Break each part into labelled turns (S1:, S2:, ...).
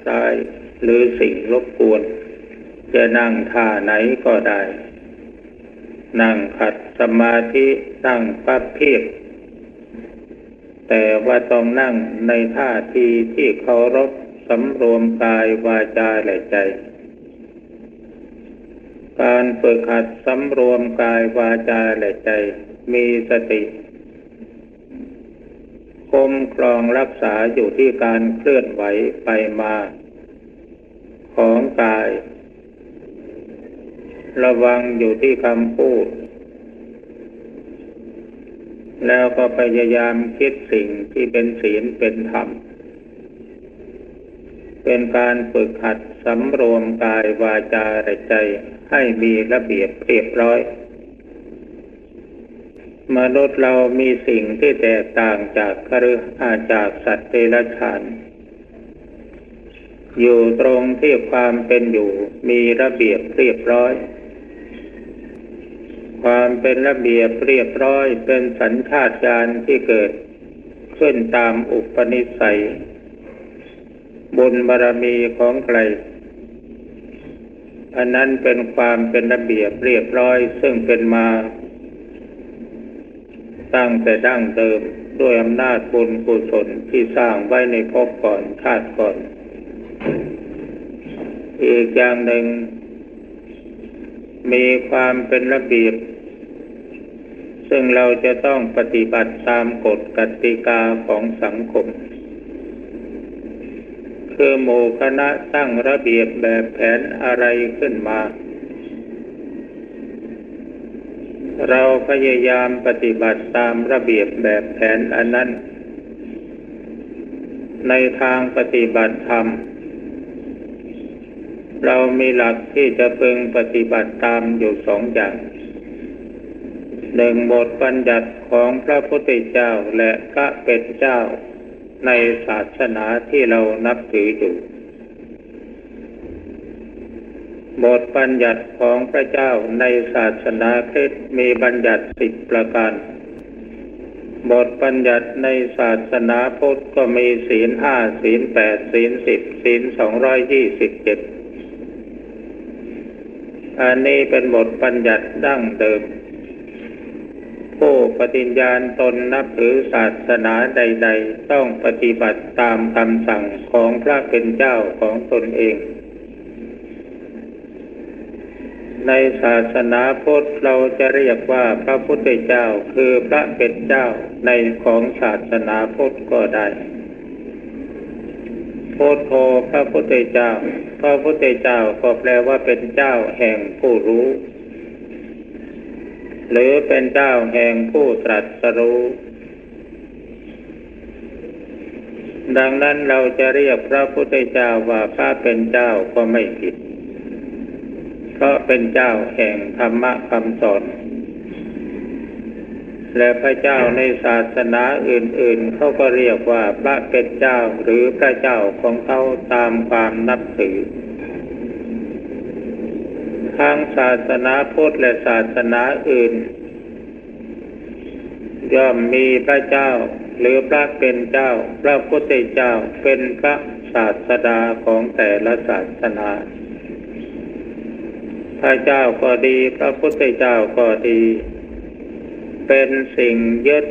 S1: ร้ายหรือสิ่งรบกวนจะนั่งท่าไหนก็ได้นั่งขัดสมาธินั่งพับเพียบแต่ว่าต้องนั่งในท่าทีที่เคารพสำรวมกายวาจาและใจการฝึกหัดสำรวมกายวาจาและใจมีสติคุ้มครองรักษาอยู่ที่การเคลื่อนไหวไปมาของกายระวังอยู่ที่คำพูดแล้วก็พยายามคิดสิ่งที่เป็นศีลเป็นธรรมเป็นการฝึกหัดสำรวมกายวาจาและใจให้มีระเบียบเรียบร้อยมนุษย์เรามีสิ่งที่แตกต่างจากจากสัตว์เดรัจฉานอยู่ตรงที่ความเป็นอยู่มีระเบียบเรียบร้อยความเป็นระเบียบเรียบร้อยเป็นสัญชาตญาณที่เกิดขึ้นตามอุปนิสัยบุญบารมีของใครอันนั้นเป็นความเป็นระเบียบเรียบร้อยซึ่งเป็นมาตั้งแต่ดั้งเดิมด้วยอำนาจบุญกุศลที่สร้างไว้ในภพก่อนชาติก่อนอีกอย่างหนึ่งมีความเป็นระเบียบซึ่งเราจะต้องปฏิบัติตามกฎกติกาของสังคมคือหมู่คณะตั้งระเบียบแบบแผนอะไรขึ้นมาเราพยายามปฏิบัติตามระเบียบแบบแผนอันนั้นในทางปฏิบัติธรรมเรามีหลักที่จะพึงปฏิบัติตามอยู่สองอย่างหนึ่งบทบัญญัติของพระพุทธเจ้าและพระเป็นเจ้าในศาสนาที่เรานับถืออยู่บทบัญญัติของพระเจ้าในศาสนาคริสต์มีบัญญัติ10ประการบทบัญญัติในศาสนาพุทธก็มีศีล5ศีล8ศีล10ศีล227อันนี้เป็นบทบัญญัติดั้งเดิมผู้ปฏิญญาณตนนับถือศาสนาใดๆต้องปฏิบัติตามคำสั่งของพระเป็นเจ้าของตนเองในศาสนาพุทธเราจะเรียกว่าพระพุทธเจ้าคือพระเป็นเจ้าในของศาสนาพุทธก็ได้พุทโธพระพุทธเจ้าพระพุทธเจ้าก็แปลว่าเป็นเจ้าแห่งผู้รู้หรือเป็นเจ้าแห่งผู้ตรัสรู้ดังนั้นเราจะเรียกพระพุทธเจ้าว่าพระเป็นเจ้าก็ไม่ผิดเพราะเป็นเจ้าแห่งธรรมะคำสอนและพระเจ้าในศาสนาอื่นๆเขาก็เรียกว่าพระเป็นเจ้าหรือพระเจ้าของเขาตามความนับถือทางศาสนาพุทธและศาสนาอื่นย่อมมีพระเจ้าหรือพระเป็นเจ้าพระพุทธเจ้าเป็นพระศาสดาของแต่ละศาสนาพระเจ้าก็ดีพระพุทธเจ้าก็ดีเป็นสิ่งยึด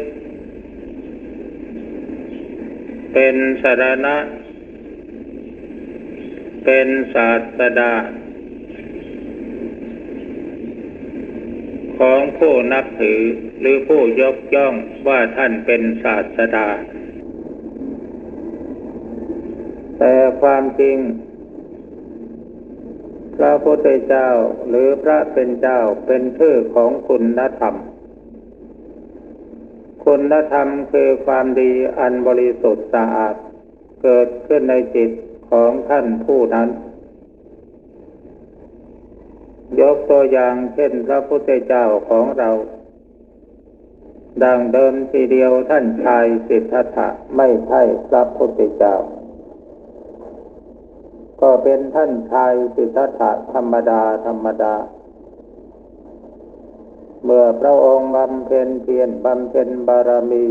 S1: เป็นสรณะเป็นศาสดาของผู้นับถือหรือผู้ยกย่องว่าท่านเป็นศาสดาแต่ความจริงพระพุทธเจ้าหรือพระเป็นเจ้าเป็นชื่อของคุณธรรมคุณธรรมคือความดีอันบริสุทธิ์สะอาดเกิดขึ้นในจิตของท่านผู้นั้นยกตัวอย่างเช่นพระพุทธเจ้าของเราดังเดิมทีเดียวท่านชายสิทธัตถะไม่ใช่พระพุทธเจ้าก็เป็นท่านชายสิทธัตถะธรรมดาเมื่อพระองค์บำเพ็ญเพียรบำเพ็ญบารมี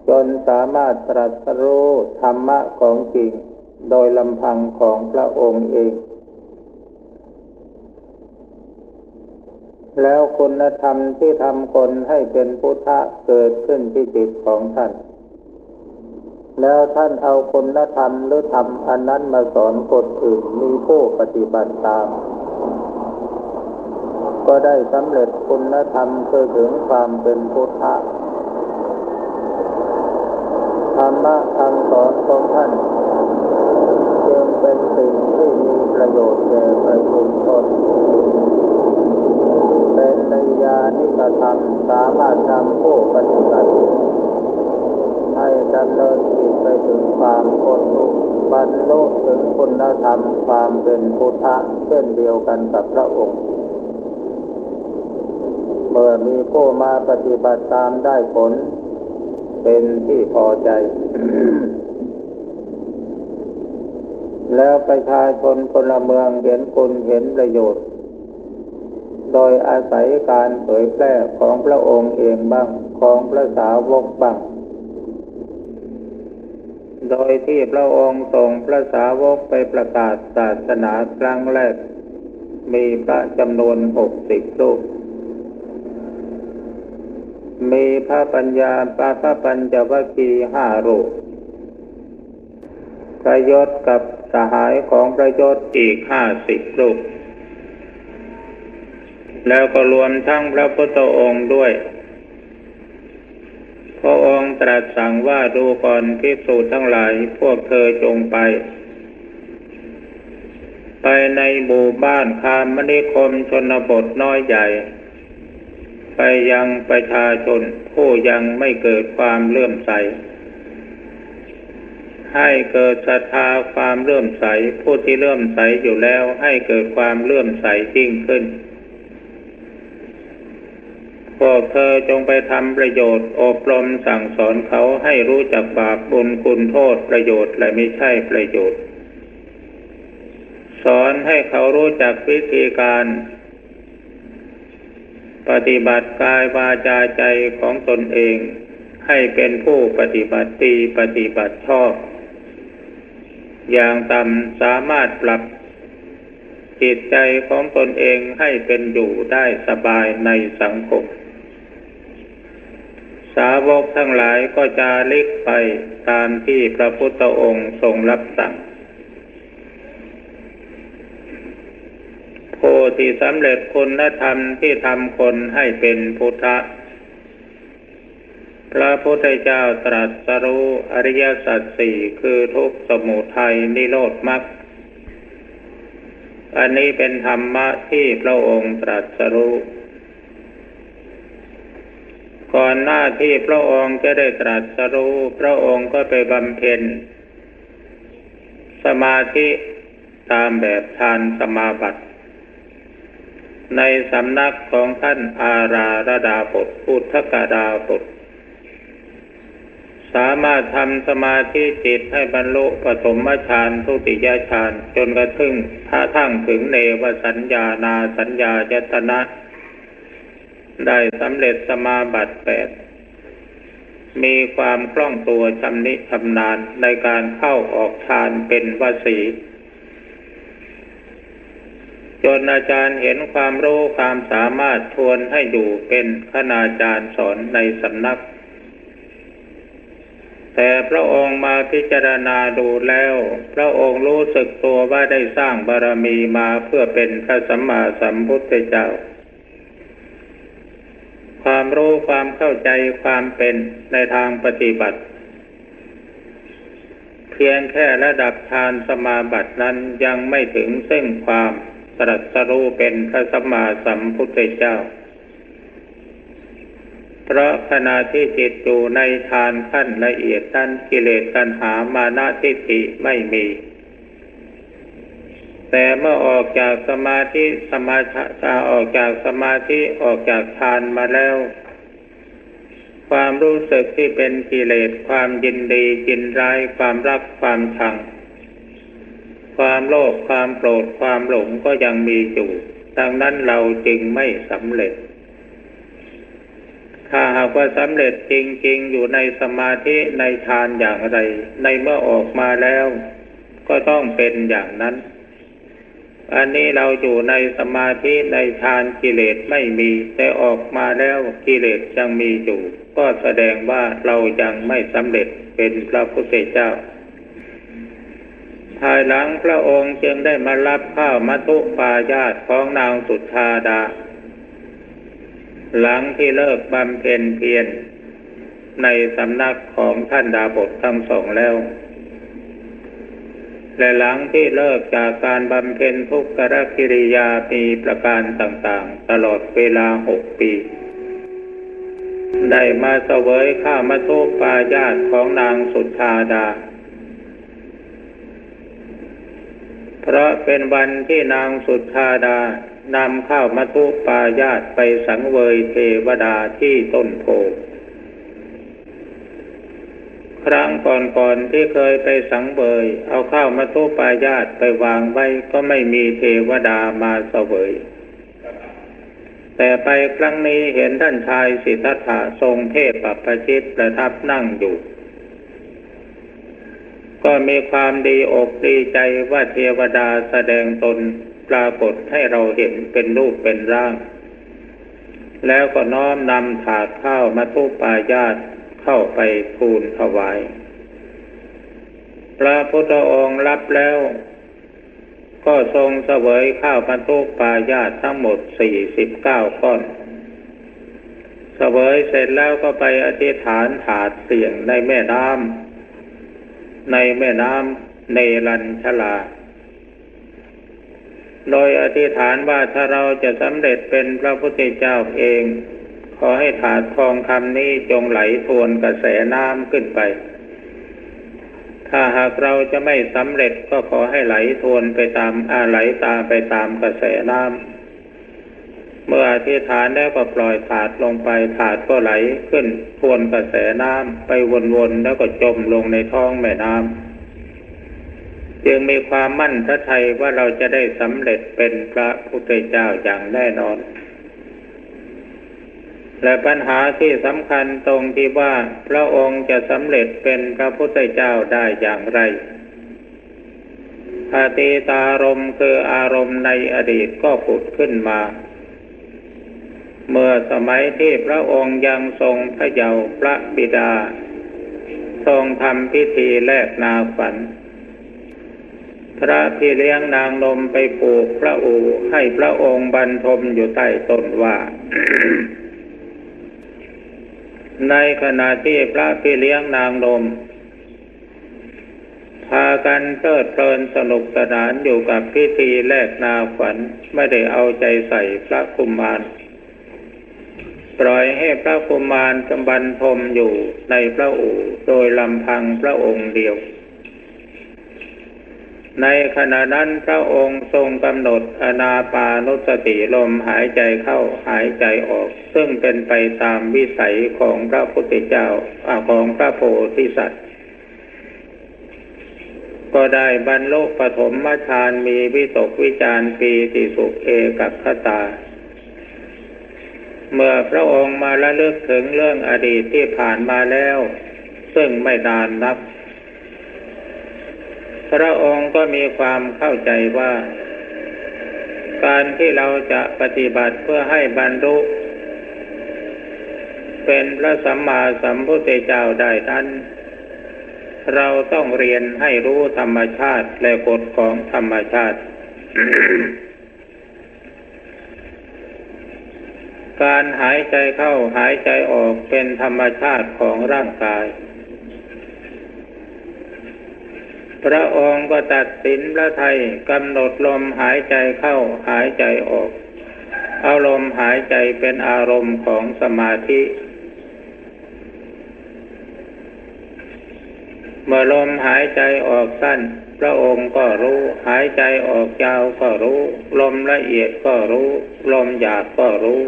S1: จนสามารถตรัสรู้ธรรมะของจริง โดยลำพังของพระองค์เองแล้วคุณธรรมที่ทำคนให้เป็นพุทธะเกิดขึ้นที่จิตของท่านแล้วท่านเอาคุณธรรมหรือธรรมอันนั้นมาสอนคนอื่นมีผู้ปฏิบัติตามก็ได้สำเร็จคุณธรรมคือถึงความเป็นพุทธะธรรมะคำสอนของท่านจึงเป็นสิ่งที่มีประโยชน์แก่ประชาชนเป็นนิยานิกธรรมสามารถนำผู้ปฏิบัติให้ดำเนินจิตไปถึงความพ้นทุกข์บรรลุถึงคุณธรรมความเป็นพุทธะเช่นเดียวกันกับพระองค์เมื่อมีผู้มาปฏิบัติตามได้ผลเป็นที่พอใจ แล้วประชาชนพลเมืองเห็นคุณเห็นประโยชน์โดยอาศัยการเผยแพร่ของพระองค์เองบ้างของพระสาวกบ้างโดยที่พระองค์ส่งพระสาวกไปประกาศศาสนาครั้งแรกมีพระจำนวน60 รูปมีพระปัญญาพระปัญจวัคคีย์5 รูปพระยศกับสหายของพระยศอีก50 รูปแล้วก็รวมทั้งพระพุทธองค์ด้วยพระองค์ตรัสสั่งว่าดูก่อนภิกษุทั้งหลายพวกเธอจงไปในหมู่บ้านคามนิคมชนบทน้อยใหญ่ไปยังประชาชนผู้ยังไม่เกิดความเลื่อมใสให้เกิดศรัทธาความเลื่อมใสผู้ที่เลื่อมใสอยู่แล้วให้เกิดความเลื่อมใสยิ่งขึ้นพวกเธอจงไปทำประโยชน์อบรมสั่งสอนเขาให้รู้จักบาปบุญคุณโทษประโยชน์และไม่ใช่ประโยชน์สอนให้เขารู้จักวิธีการปฏิบัติกายวาจาใจของตนเองให้เป็นผู้ปฏิบัติดีปฏิบัติชอบอย่างต่ำสามารถปรับจิตใจของตนเองให้เป็นอยู่ได้สบายในสังคมสาวกทั้งหลายก็จาริกไปตามที่พระพุทธองค์ทรงรับสั่งผู้ที่สำเร็จคุณธรรมที่ทำคนให้เป็นพุทธะพระพุทธเจ้าตรัสรู้อริยสัจ 4คือทุกข์สมุทัยนิโรธมรรคอันนี้เป็นธรรมะที่พระองค์ตรัสรู้ก่อนหน้าที่พระองค์จะได้ตรัสรู้พระองค์ก็ไปบำเพ็ญสมาธิตามแบบฌานสมาบัติในสำนักของท่านอาราธดาบทอุทกดาบทสามารถทำสมาธิจิตให้บรรลุปฐมฌานทุติยฌานจนกระทั่งถึงเนวสัญญานาสัญญายตนะได้สำเร็จสมาบัติ 8มีความคล่องตัวชำนิชำนาญในการเข้าออกฌานเป็นวสีจนอาจารย์เห็นความรู้ความสามารถชวนให้อยู่เป็นคณาจารย์สอนในสำนักแต่พระองค์มาพิจารณาดูแล้วพระองค์รู้สึกตัวว่าได้สร้างบารมีมาเพื่อเป็นพระสัมมาสัมพุทธเจ้าความรู้ความเข้าใจความเป็นในทางปฏิบัติเพียงแค่ระดับฌานสมาบัตินั้นยังไม่ถึงซึ่งความตรัสรู้เป็นพระสัมมาสัมพุทธเจ้าเพราะขณะที่จิตอยู่ในฌานขั้นละเอียดนั้นกิเลสตัณหามานะทิฏฐิไม่มีแต่เมื่อออกจากสมาธิออกจากฌานมาแล้วความรู้สึกที่เป็นกิเลสความยินดียินร้ายความรักความชังความโลภความโกรธความหลงก็ยังมีอยู่ดังนั้นเราจึงไม่สำเร็จถ้าหากว่าสำเร็จจริงๆอยู่ในสมาธิในฌานอย่างไรในเมื่อออกมาแล้ว ก็ต้องเป็นอย่างนั้นอันนี้เราอยู่ในสมาธิในฌานกิเลสไม่มีแต่ออกมาแล้วกิเลสยังมีอยู่ก็แสดงว่าเรายังไม่สำเร็จเป็นพระพุทธเจ้าภายหลังพระองค์จึงได้มารับข้าวมัทุปายาตของนางสุทธาดาหลังที่เลิกบำเพ็ญเพียรในสำนักของท่านดาบททั้งสองแล้วและหลังที่เลิกจากการบำเพ็ญทุกขกิริยามีประการต่างๆตลอดเวลา6 ปีได้มาเสวยข้าวมัทุปายาตของนางสุทธาดาเพราะเป็นวันที่นางสุทธาดานำข้าวมัทุปายาตไปสังเวยเทวดาที่ต้นโพครั้งก่อนๆที่เคยไปสังเวยเอาข้าวมัทุปายาตไปวางไว้ก็ไม่มีเทวดามาเสวยแต่ไปครั้งนี้เห็นท่านชายสิทธัตถะทรงเทพประชิตประทับนั่งอยู่ก็มีความดีอกดีใจว่าเทวดาแสดงตนปรากฏให้เราเห็นเป็นรูปเป็นร่างแล้วก็น้อมนำถาดข้าวมัทุปายาตเข้าไปทูลถวายพระพุทธองค์รับแล้วก็ทรงเสวยข้าวมัทุปายาตทั้งหมด49 ก้อนเสวยเสร็จแล้วก็ไปอธิษฐานถาดเสี่ยงในแม่น้ำเนรัญชลาโดยอธิษฐานว่าถ้าเราจะสำเร็จเป็นพระพุทธเจ้าเองขอให้ถาดทองคำนี้จงไหลทวนกระแสน้ำขึ้นไปถ้าหากเราจะไม่สำเร็จก็ขอให้ไหลทวนไปตามไหลตามไปตามกระแสน้ำเมื่ออธิษฐานแล้วก็ปล่อยถาดลงไปถาดก็ไหลขึ้นทวนกระแสน้ำไปวนๆแล้วก็จมลงในท้องแม่น้ำจึงมีความมั่นพระทัยว่าเราจะได้สำเร็จเป็นพระพุทธเจ้าอย่างแน่นอนและปัญหาที่สำคัญตรงที่ว่าพระองค์จะสำเร็จเป็นพระพุทธเจ้าได้อย่างไรอดีตารมณ์คืออารมณ์ในอดีตก็ผุดขึ้นมาเมื่อสมัยที่พระองค์ยังทรงพระเยาว์พระบิดาทรงทำพิธีแลกนาขวัญพระพี่เลี้ยงนางนมไปปลูกพระอู่ให้พระองค์บรรทมอยู่ใต้ต้นว่า ในขณะที่พระพี่เลี้ยงนางนมพากันเพลิดเพลินสนุกสนานอยู่กับพิธีแลกนาขวัญไม่ได้เอาใจใส่พระกุมารปล่อยให้พระกุมารบรรทมอยู่ในพระอู่โดยลำพังพระองค์เดียวในขณะนั้นพระองค์ทรงกำหนดอานาปานุสติลมหายใจเข้าหายใจออกซึ่งเป็นไปตามวิสัยของพระพุทธเจ้าของพระโพธิสัตว์ก็ได้บรรลุปฐมฌานมีวิตกวิจารปีติสุขเอกัคคตาเมื่อพระองค์มาระลึกถึงเรื่องอดีตที่ผ่านมาแล้วซึ่งไม่นานนักพระองค์ก็มีความเข้าใจว่าการที่เราจะปฏิบัติเพื่อให้บรรลุเป็นพระสัมมาสัมพุทธเจ้าได้นั้นเราต้องเรียนให้รู้ธรรมชาติและกฎของธรรมชาติ การหายใจเข้าหายใจออกเป็นธรรมชาติของร่างกายพระองค์ก็ตัดสินพระทัยกำหนดลมหายใจเข้าหายใจออกเอาลมหายใจเป็นอารมณ์ของสมาธิเมื่อลมหายใจออกสั้นพระองค์ก็รู้หายใจออกยาวก็รู้ลมละเอียดก็รู้ลมหยาบก็รู้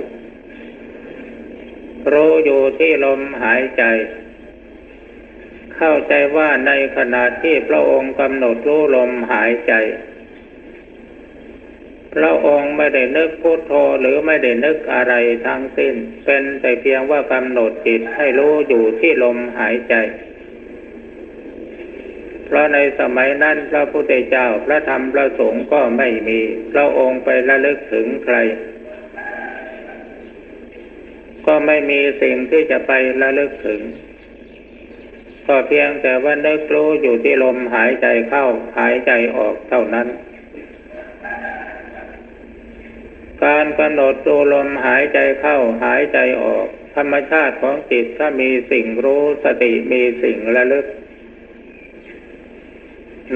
S1: อยู่ที่ลมหายใจเข้าใจว่าในขณะที่พระองค์กำหนดรู้ลมหายใจพระองค์ไม่ได้นึกพุทโธหรือไม่ได้นึกอะไรทั้งสิ้นเป็นแต่เพียงว่ากำหนดจิตให้รู้อยู่ที่ลมหายใจ เพราะในสมัยนั้นพระพุทธเจ้าพระธรรมพระสงฆ์ก็ไม่มีพระองค์ไประลึกถึงใครก็ไม่มีสิ่งที่จะไประลึกถึงก็เพียงแต่ว่านึกรู้อยู่ที่ลมหายใจเข้าหายใจออกเท่านั้นการกำหนดดูลมหายใจเข้าหายใจออกธรรมชาติของจิตถ้ามีสิ่งรู้สติมีสิ่งระลึก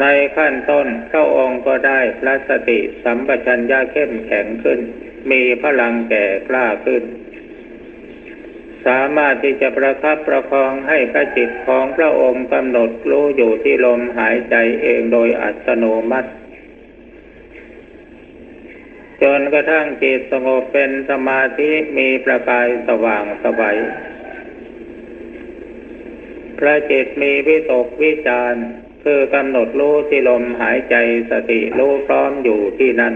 S1: ในขั้นต้นพระองค์ก็ได้พระสติสัมปชัญญะเข้มแข็งขึ้นมีพลังแก่กล้าขึ้นสามารถที่จะประคับประคองให้พระจิตของพระองค์กำหนดรู้อยู่ที่ลมหายใจเองโดยอัตโนมัติจนกระทั่งจิตสงบเป็นสมาธิมีประกายสว่างไสวพระจิตมีวิตกวิจารคือกำหนดรู้ที่ลมหายใจสติรู้พร้อมอยู่ที่นั่น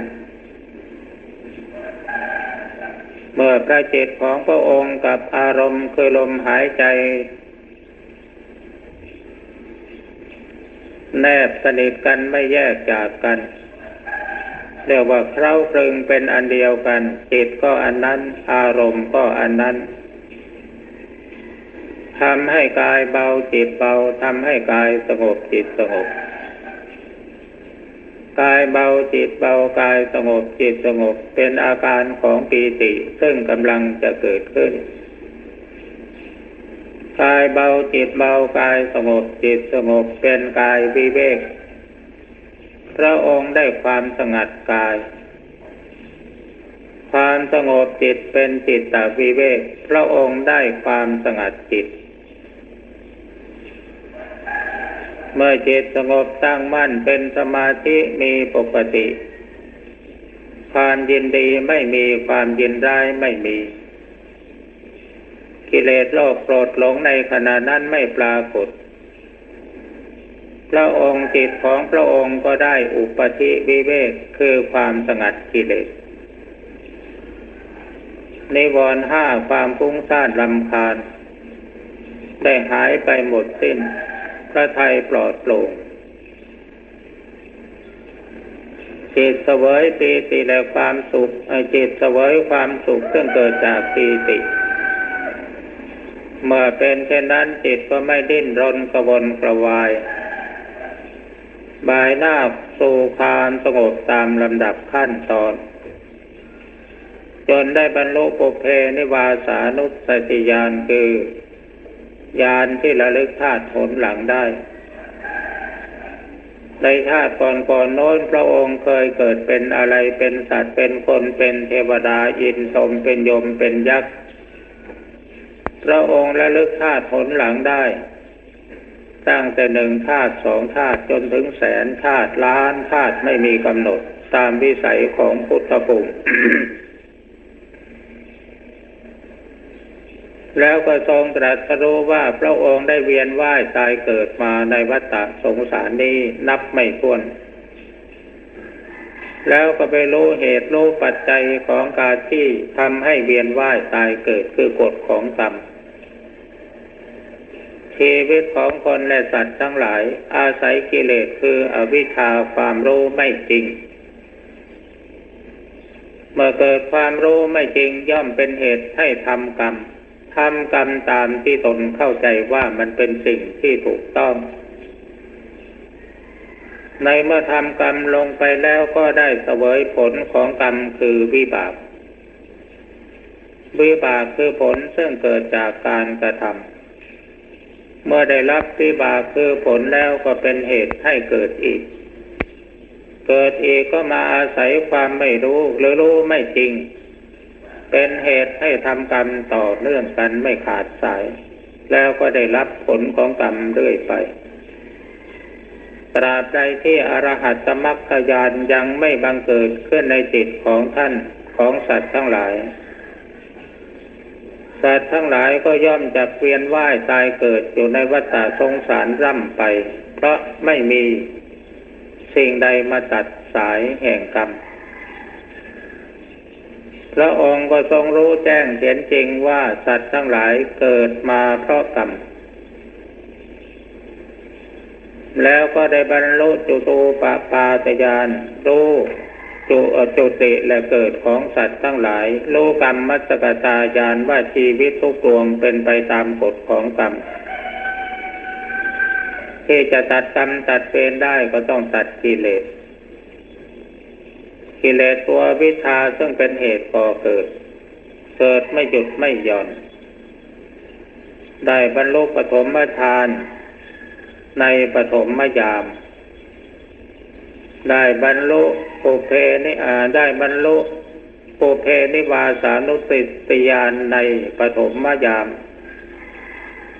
S1: เมื่อพระจิตของพระองค์กับอารมณ์คือลมหายใจแนบสนิทกันไม่แยกจากกันเรียกว่าเคล้าคลึงเป็นอันเดียวกันจิตก็อันนั้นอารมณ์ก็อันนั้นทำให้กายเบาจิตเบาทำให้กายสงบจิตสงบกายเบาจิตเบากายสงบจิตสงบเป็นอาการของปีติซึ่งกำลังจะเกิดขึ้นกายเบาจิตเบากายสงบจิตสงบเป็นกายวิเวกพระองค์ได้ความสงัดกายความสงบจิตเป็นจิตตวิเวกพระองค์ได้ความสงัดจิตเมื่อจิตสงบตั้งมั่นเป็นสมาธิมีปกติความยินดีไม่มีความยินร้ายไม่มีกิเลสโลภโกรธหลงในขณะนั้นไม่ปรากฏพระองค์จิตของพระองค์ก็ได้อุปธิวิเวกคือความสงัดกิเลสนิวรณ์ห้าความฟุ้งซ่านรำคาญได้หายไปหมดสิ้นพระทัยปลอดโปร่งจิตเสวยปีติและความสุขจิตเสวยความสุขซึ่งเกิดจากปีติเมื่อเป็นเช่นนั้นจิตก็ไม่ดิ้นรนกระวนกระวายบ่ายหน้าสู่ความสงบตามลำดับขั้นตอนจนได้บรรลุปุพเพนิวาสานุสติญาณคือญาณที่ระลึกธาตุผลหลังได้ในชาติก่อนๆโน้นพระองค์เคยเกิดเป็นอะไรเป็นสัตว์เป็นคนเป็นเทวดาอินทร์เป็นยมเป็นยักษ์พระองค์ระลึกธาตุผลหลังได้ตั้งแต่หนึ่งธาตุสองธาตุจนถึงแสนธาตุล้านธาตุไม่มีกำหนดตามวิสัยของพุทธภูมิ แล้วก็ทรงตรัสรู้ว่าพระองค์ได้เวียนว่ายตายเกิดมาในวัฏฏะสงสารนี้นับไม่ถ้วนแล้วก็ไปรู้เหตุรู้ปัจจัยของการที่ทำให้เวียนว่ายตายเกิดคือกฎของกรรมชีวิตของคนและสัตว์ทั้งหลายอาศัยกิเลสคืออวิชชาความรู้ไม่จริงเมื่อเกิดความรู้ไม่จริงย่อมเป็นเหตุให้ทำกรรมตามที่ตนเข้าใจว่ามันเป็นสิ่งที่ถูกต้องในเมื่อทำกรรมลงไปแล้วก็ได้เสวยผลของกรรมคือวิบากคือผลซึ่งเกิดจากการกระทำเมื่อได้รับวิบากคือผลแล้วก็เป็นเหตุให้เกิดอีกก็มาอาศัยความไม่รู้หรือรู้ไม่จริงเป็นเหตุให้ทำกรรมต่อเนื่องกันไม่ขาดสายแล้วก็ได้รับผลของกรรมเรื่อยไปตราบใดที่อรหัตมรรคญาณยังไม่บังเกิดขึ้นในจิตของท่านของสัตว์ทั้งหลายสัตว์ทั้งหลายก็ย่อมจะเวียนว่ายตายเกิดอยู่ในวัฏสงสารร่ำไปเพราะไม่มีสิ่งใดมาตัดสายแห่งกรรมพระองค์ก็ทรงรู้แจ้งเห็นจริงว่าสัตว์ทั้งหลายเกิดมาเพราะกรรม แล้วก็ได้บรรลุจุตูปปาตญาณรู้จุติและเกิดของสัตว์ทั้งหลายรู้กรรมมัสสกตาญาณว่าชีวิตทุกดวงเป็นไปตามกฎของกรรมที่จะตัดกรรมตัดเวรได้ก็ต้องตัดกิเลสตัววิชชาซึ่งเป็นเหตุก่อเกิดไม่หยุดไม่หย่อนได้บรรลุปฐมฌานในปฐมยามได้บรรลุปุเพนิวาสานุสติญาณในปฐมยาม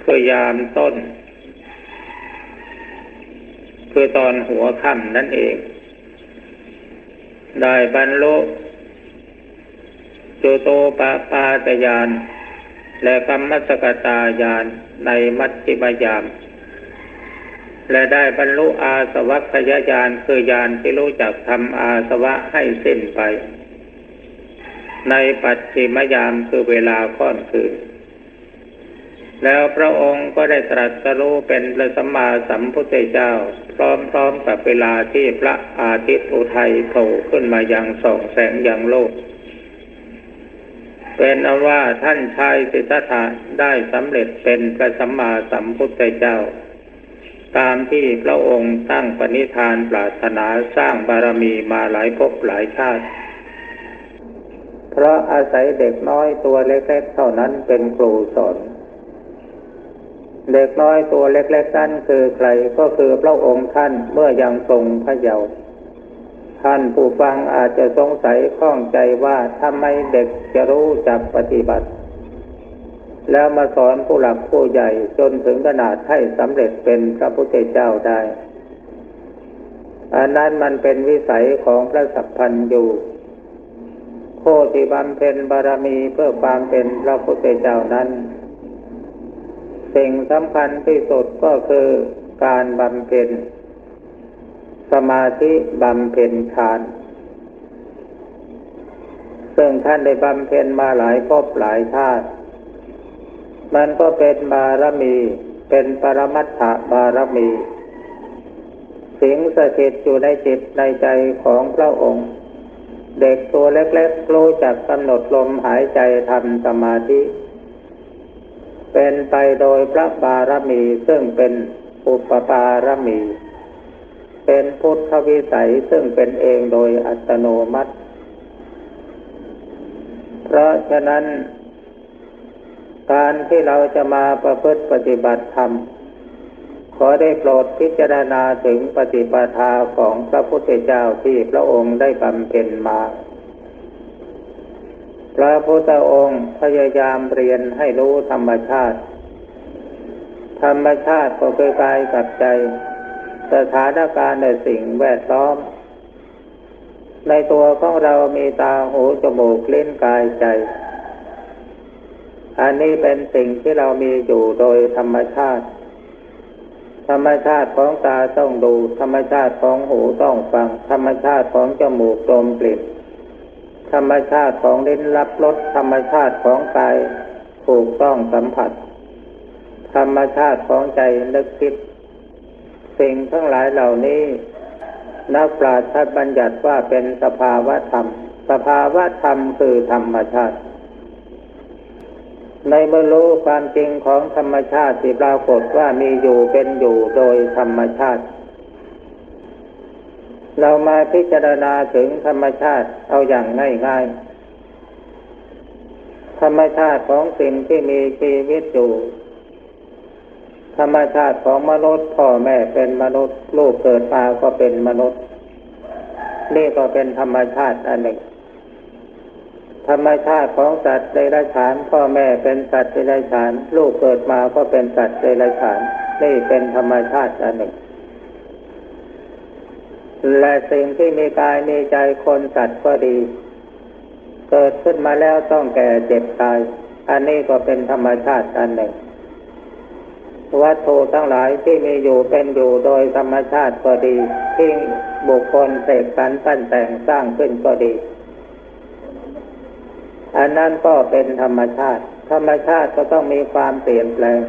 S1: คือยามต้นคือตอนหัวค่ำนั่นเองได้บรรลุจุตูปปาตญาณและกรรมสกตาญาณในมัชฌิมยามและได้บรรลุอาสวัคคยญาณคือญาณที่รู้จักทำอาสวะให้สิ้นไปในปัจฉิมยามคือเวลาค่อนคืนแล้วพระองค์ก็ได้ตรัสรู้เป็นพระสัมมาสัมพุทธเจ้าพร้อมกับเวลาที่พระอาทิตย์อุทัยโผล่ขึ้นมายังส่องแสงยังโลกเป็นเอาว่าท่านชายสิทธัตถะได้สำเร็จเป็นพระสัมมาสัมพุทธเจ้าตามที่พระองค์ตั้งปณิธานปรารถนาสร้างบารมีมาหลายภพหลายชาติเพราะอาศัยเด็กน้อยตัวเล็กๆเท่านั้นเป็นครูสอนเด็กน้อยตัวเล็กๆนั้นคือใครก็คือพระองค์ท่านเมื่อยังทรงพระเยาว์ท่านผู้ฟังอาจจะสงสัยข้องใจว่าทำไมเด็กจะรู้จักปฏิบัติแล้วมาสอนผู้หลักผู้ใหญ่จนถึงขนาดให้สำเร็จเป็นพระพุทธเจ้าได้อันนั้นมันเป็นวิสัยของพระสัพพัญญูผู้ที่บำเพ็ญบารมีเพื่อความเป็นพระพุทธเจ้านั้นสิ่งสำคัญที่สุดก็คือการบำเพ็ญสมาธิบำเพ็ญฌานซึ่งท่านได้บำเพ็ญมาหลายภพหลายชาติมันก็เป็นบารมีเป็นปรมัตถบารมีสิงสถิตอยู่ในจิตในใจของพระองค์เด็กตัวเล็กๆรู้จักกำหนดลมหายใจทำสมาธิเป็นไปโดยพระบารมีซึ่งเป็นอุปปารมีเป็นพุทธวิสัยซึ่งเป็นเองโดยอัตโนมัติเพราะฉะนั้นการที่เราจะมาประพฤติปฏิบัติธรรมขอได้โปรดพิจารณาถึงปฏิปทาของพระพุทธเจ้าที่พระองค์ได้บำเพ็ญมาพระพุทธองค์พยายามเรียนให้รู้ธรรมชาติก็คือกายกับใจสถานการณ์ในสิ่งแวดล้อมในตัวของเรามีตาหูจมูกลิ้นกายใจอันนี้เป็นสิ่งที่เรามีอยู่โดยธรรมชาติของตาต้องดูธรรมชาติของหูต้องฟังธรรมชาติของจมูกดมกลิ่นธรรมชาติของลิ้นรับรสธรรมชาติของกายถูกต้องสัมผัสธรรมชาติของใจนึกคิดสิ่งทั้งหลายเหล่านี้นักปราชญ์บัญญัติว่าเป็นสภาวะธรรมคือธรรมชาติในเมื่อรู้ความจริงของธรรมชาติที่ปรากฏว่ามีอยู่เป็นอยู่โดยธรรมชาติเรามาพิจารณาถึงธรรมชาติเอาอย่างง่ายๆธรรมชาติของสิ่งที่มีชีวิตอยู่ธรรมชาติของมนุษย์พ่อแม่เป็นมนุษย์ลูกเกิดมาก็เป็นมนุษย์นี่ก็เป็นธรรมชาติอันหนึ่งธรรมชาติของสัตว์เดรัจฉานพ่อแม่เป็นสัตว์เดรัจฉานลูกเกิดมาก็เป็นสัตว์เดรัจฉานนี่เป็นธรรมชาติอันหนึ่งและสิ่งที่มีกายมีใจคนสัตว์ก็ดีเกิดขึ้นมาแล้วต้องแก่เจ็บตายอันนี้ก็เป็นธรรมชาติอันหนึ่งวัตถุทั้งหลายที่มีอยู่เป็นอยู่โดยธรรมชาติก็ดีที่บุคคลเสกสรรปั้นแต่งสร้างขึ้นก็ดีอันนั้นก็เป็นธรรมชาติก็ต้องมีความเปลี่ยนแปลง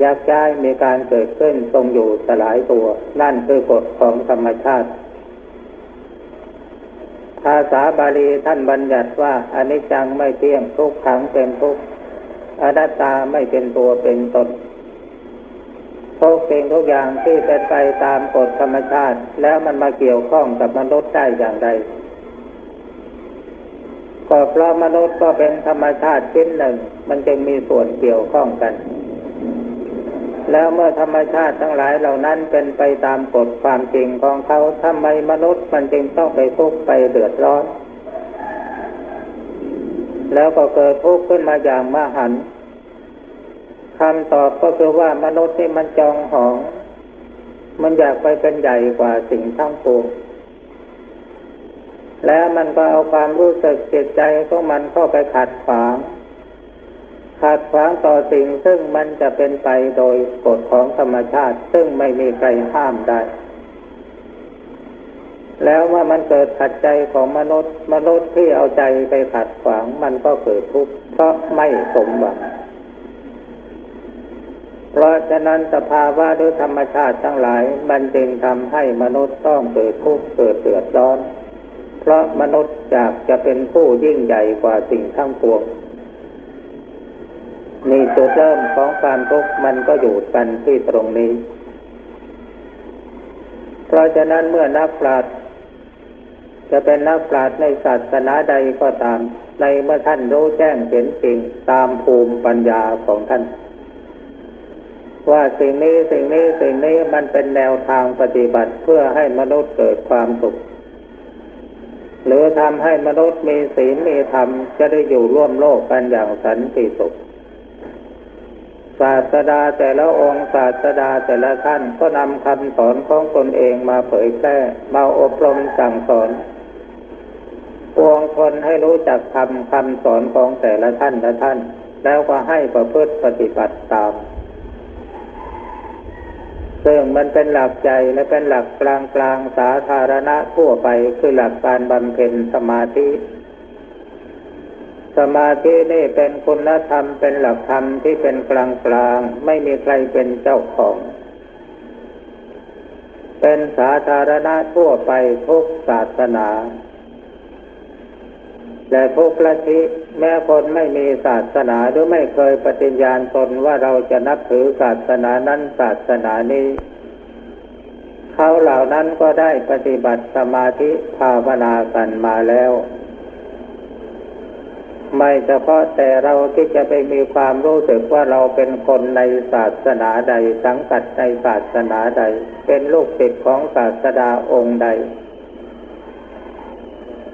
S1: ยักย้ายมีการเกิดขึ้นทรงอยู่สลายตัวนั่นคือกฎของธรรมชาติภาษาบาลีท่านบัญญัติว่าอนิจจังไม่เที่ยงทุกขังเป็นทุกข์อนัตตาไม่เป็นตัวเป็นตนทุกสิ่งทุกอย่างที่เป็นไปตามกฎธรรมชาติแล้วมันมาเกี่ยวข้องกับมนุษย์ได้อย่างไรก็เพราะมนุษย์ก็เป็นธรรมชาติชิ้นหนึ่งมันจึงมีส่วนเกี่ยวข้องกันแล้วเมื่อธรรมชาติทั้งหลายเหล่านั้นเป็นไปตามกฎความจริงของเขาทำไมมนุษย์มันจึงต้องไปทุกข์ไปเดือดร้อนแล้วก็เกิดทุกข์ขึ้นมาอย่างมหันต์คำตอบก็คือว่ามนุษย์ที่มันจองหองมันอยากไปเป็นใหญ่กว่าสิ่งทั้งปวงแล้วมันก็เอาความรู้สึกจิตใจของมันเข้าไปขัดขวางต่อสิ่งซึ่งมันจะเป็นไปโดยกฎของธรรมชาติซึ่งไม่มีใครห้ามได้แล้วเมื่อมันเกิดขัดใจของมนุษย์ที่เอาใจไปขัดขวางมันก็เกิดทุกข์เพราะไม่สมหวังเพราะฉะนั้นสภาวะหรือธรรมชาติทั้งหลายมันจึงทำให้มนุษย์ต้องเกิดทุกข์เกิดเดือดร้อนเพราะมนุษย์อยากจะเป็นผู้ยิ่งใหญ่กว่าสิ่งทั้งปวงนี่จุดเริ่มของความทุกข์มันก็อยู่กันที่ตรงนี้เพราะฉะนั้นเมื่อนักปราชญ์จะเป็นนักปราชญ์ในศาสนาใดก็ตามในเมื่อท่านรู้แจ้งเห็นจริงตามภูมิปัญญาของท่านว่าสิ่งนี้มันเป็นแนวทางปฏิบัติเพื่อให้มนุษย์เกิดความสุขหรือทำให้มนุษย์มีศีลมีธรรมจะได้อยู่ร่วมโลกกันอย่างสันติสุขศาสดาแต่ละองค์ศาสดาแต่ละท่านก็นำคำสอนของตนเองมาเผยแพร่มาอบรมสั่งสอนปวงชนให้รู้จักคำสอนของแต่ละท่านแล้วก็ให้ประพฤติปฏิบัติตามซึ่งมันเป็นหลักใจและเป็นหลักกลางสาธารณะทั่วไปคือหลักการบำเพ็ญสมาธินี่เป็นคุณธรรมเป็นหลักธรรมที่เป็นกลางไม่มีใครเป็นเจ้าของเป็นสาธารณะทั่วไปทุกศาสนาและทุกลัทธิแม้คนไม่มีศาสนาหรือไม่เคยปฏิญาณตนว่าเราจะนับถือศาสนานั้นศาสนานี้เขาเหล่านั้นก็ได้ปฏิบัติสมาธิภาวนากันมาแล้วไม่เฉพาะแต่เราที่จะไปมีความรู้สึกว่าเราเป็นคนในศาสนาใดสังกัดในศาสนาใดเป็นลูกศิษย์ของศาสดาองค์ใด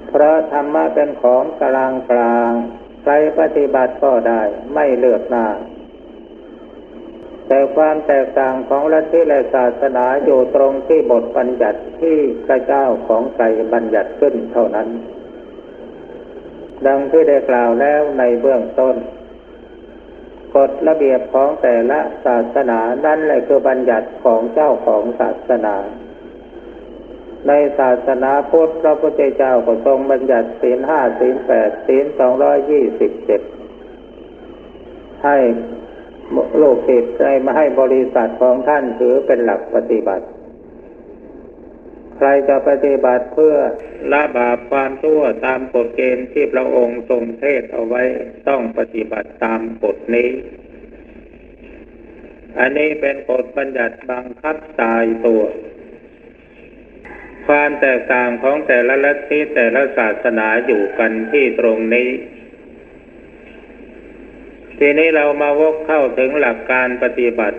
S1: เพราะธรรมะเป็นของกลางใครปฏิบัติก็ได้ไม่เลือกหน้าแต่ความแตกต่างของลัทธิและศาสนาอยู่ตรงที่บทบัญญัติที่พระเจ้าของใครบัญญัติขึ้นเท่านั้นดังที่ได้กล่าวแล้วในเบื้องต้นกฎระเบียบของแต่ละศาสนานั่นแหละคือบัญญัติของเจ้าของศาสนาในศาสนาพุทธพระพุทธเจ้าก็ทรงบัญญัติศีล 5 ศีล 8 ศีล 227ให้ลูกศิษย์มาให้บริษัทของท่านถือเป็นหลักปฏิบัติใครจะปฏิบัติเพื่อละบาปความชั่วตามกฎเกณฑ์ที่พระองค์ทรงเทศเอาไว้ต้องปฏิบัติตามกฎนี้อันนี้เป็นกฎบัญญัติบังคับตายตัวความแตกต่างของแต่ละลัทธิแต่ละศาสนาอยู่กันที่ตรงนี้ทีนี้เรามาวกเข้าถึงหลักการปฏิบัติ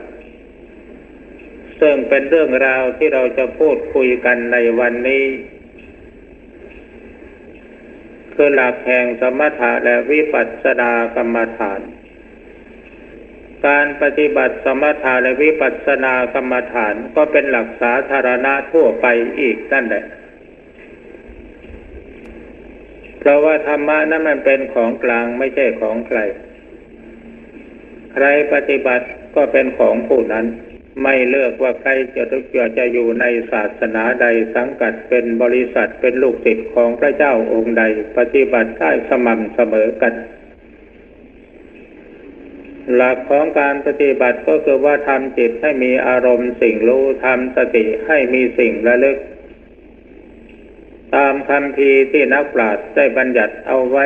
S1: ซึ่งเป็นเรื่องราวที่เราจะพูดคุยกันในวันนี้คือหลักแห่งสมถะและวิปัสสนากรรมฐานการปฏิบัติสมถะและวิปัสสนากรรมฐานก็เป็นหลักสาธารณะทั่วไปอีกนั่นแหละเพราะว่าธรรมะนั้นมันเป็นของกลางไม่ใช่ของใครใครปฏิบัติก็เป็นของผู้นั้นไม่เลือกว่าใครจะอยู่ในศาสนาใดสังกัดเป็นบริษัทเป็นลูกศิษย์ของพระเจ้าองค์ใดปฏิบัติได้สม่ำเสมอกัน หลักของการปฏิบัติก็คือว่าทำจิตให้มีอารมณ์สิ่งรู้ทำสติให้มีสิ่งระลึกตามคำพีร์ที่นักปราชญ์ได้บัญญัติเอาไว้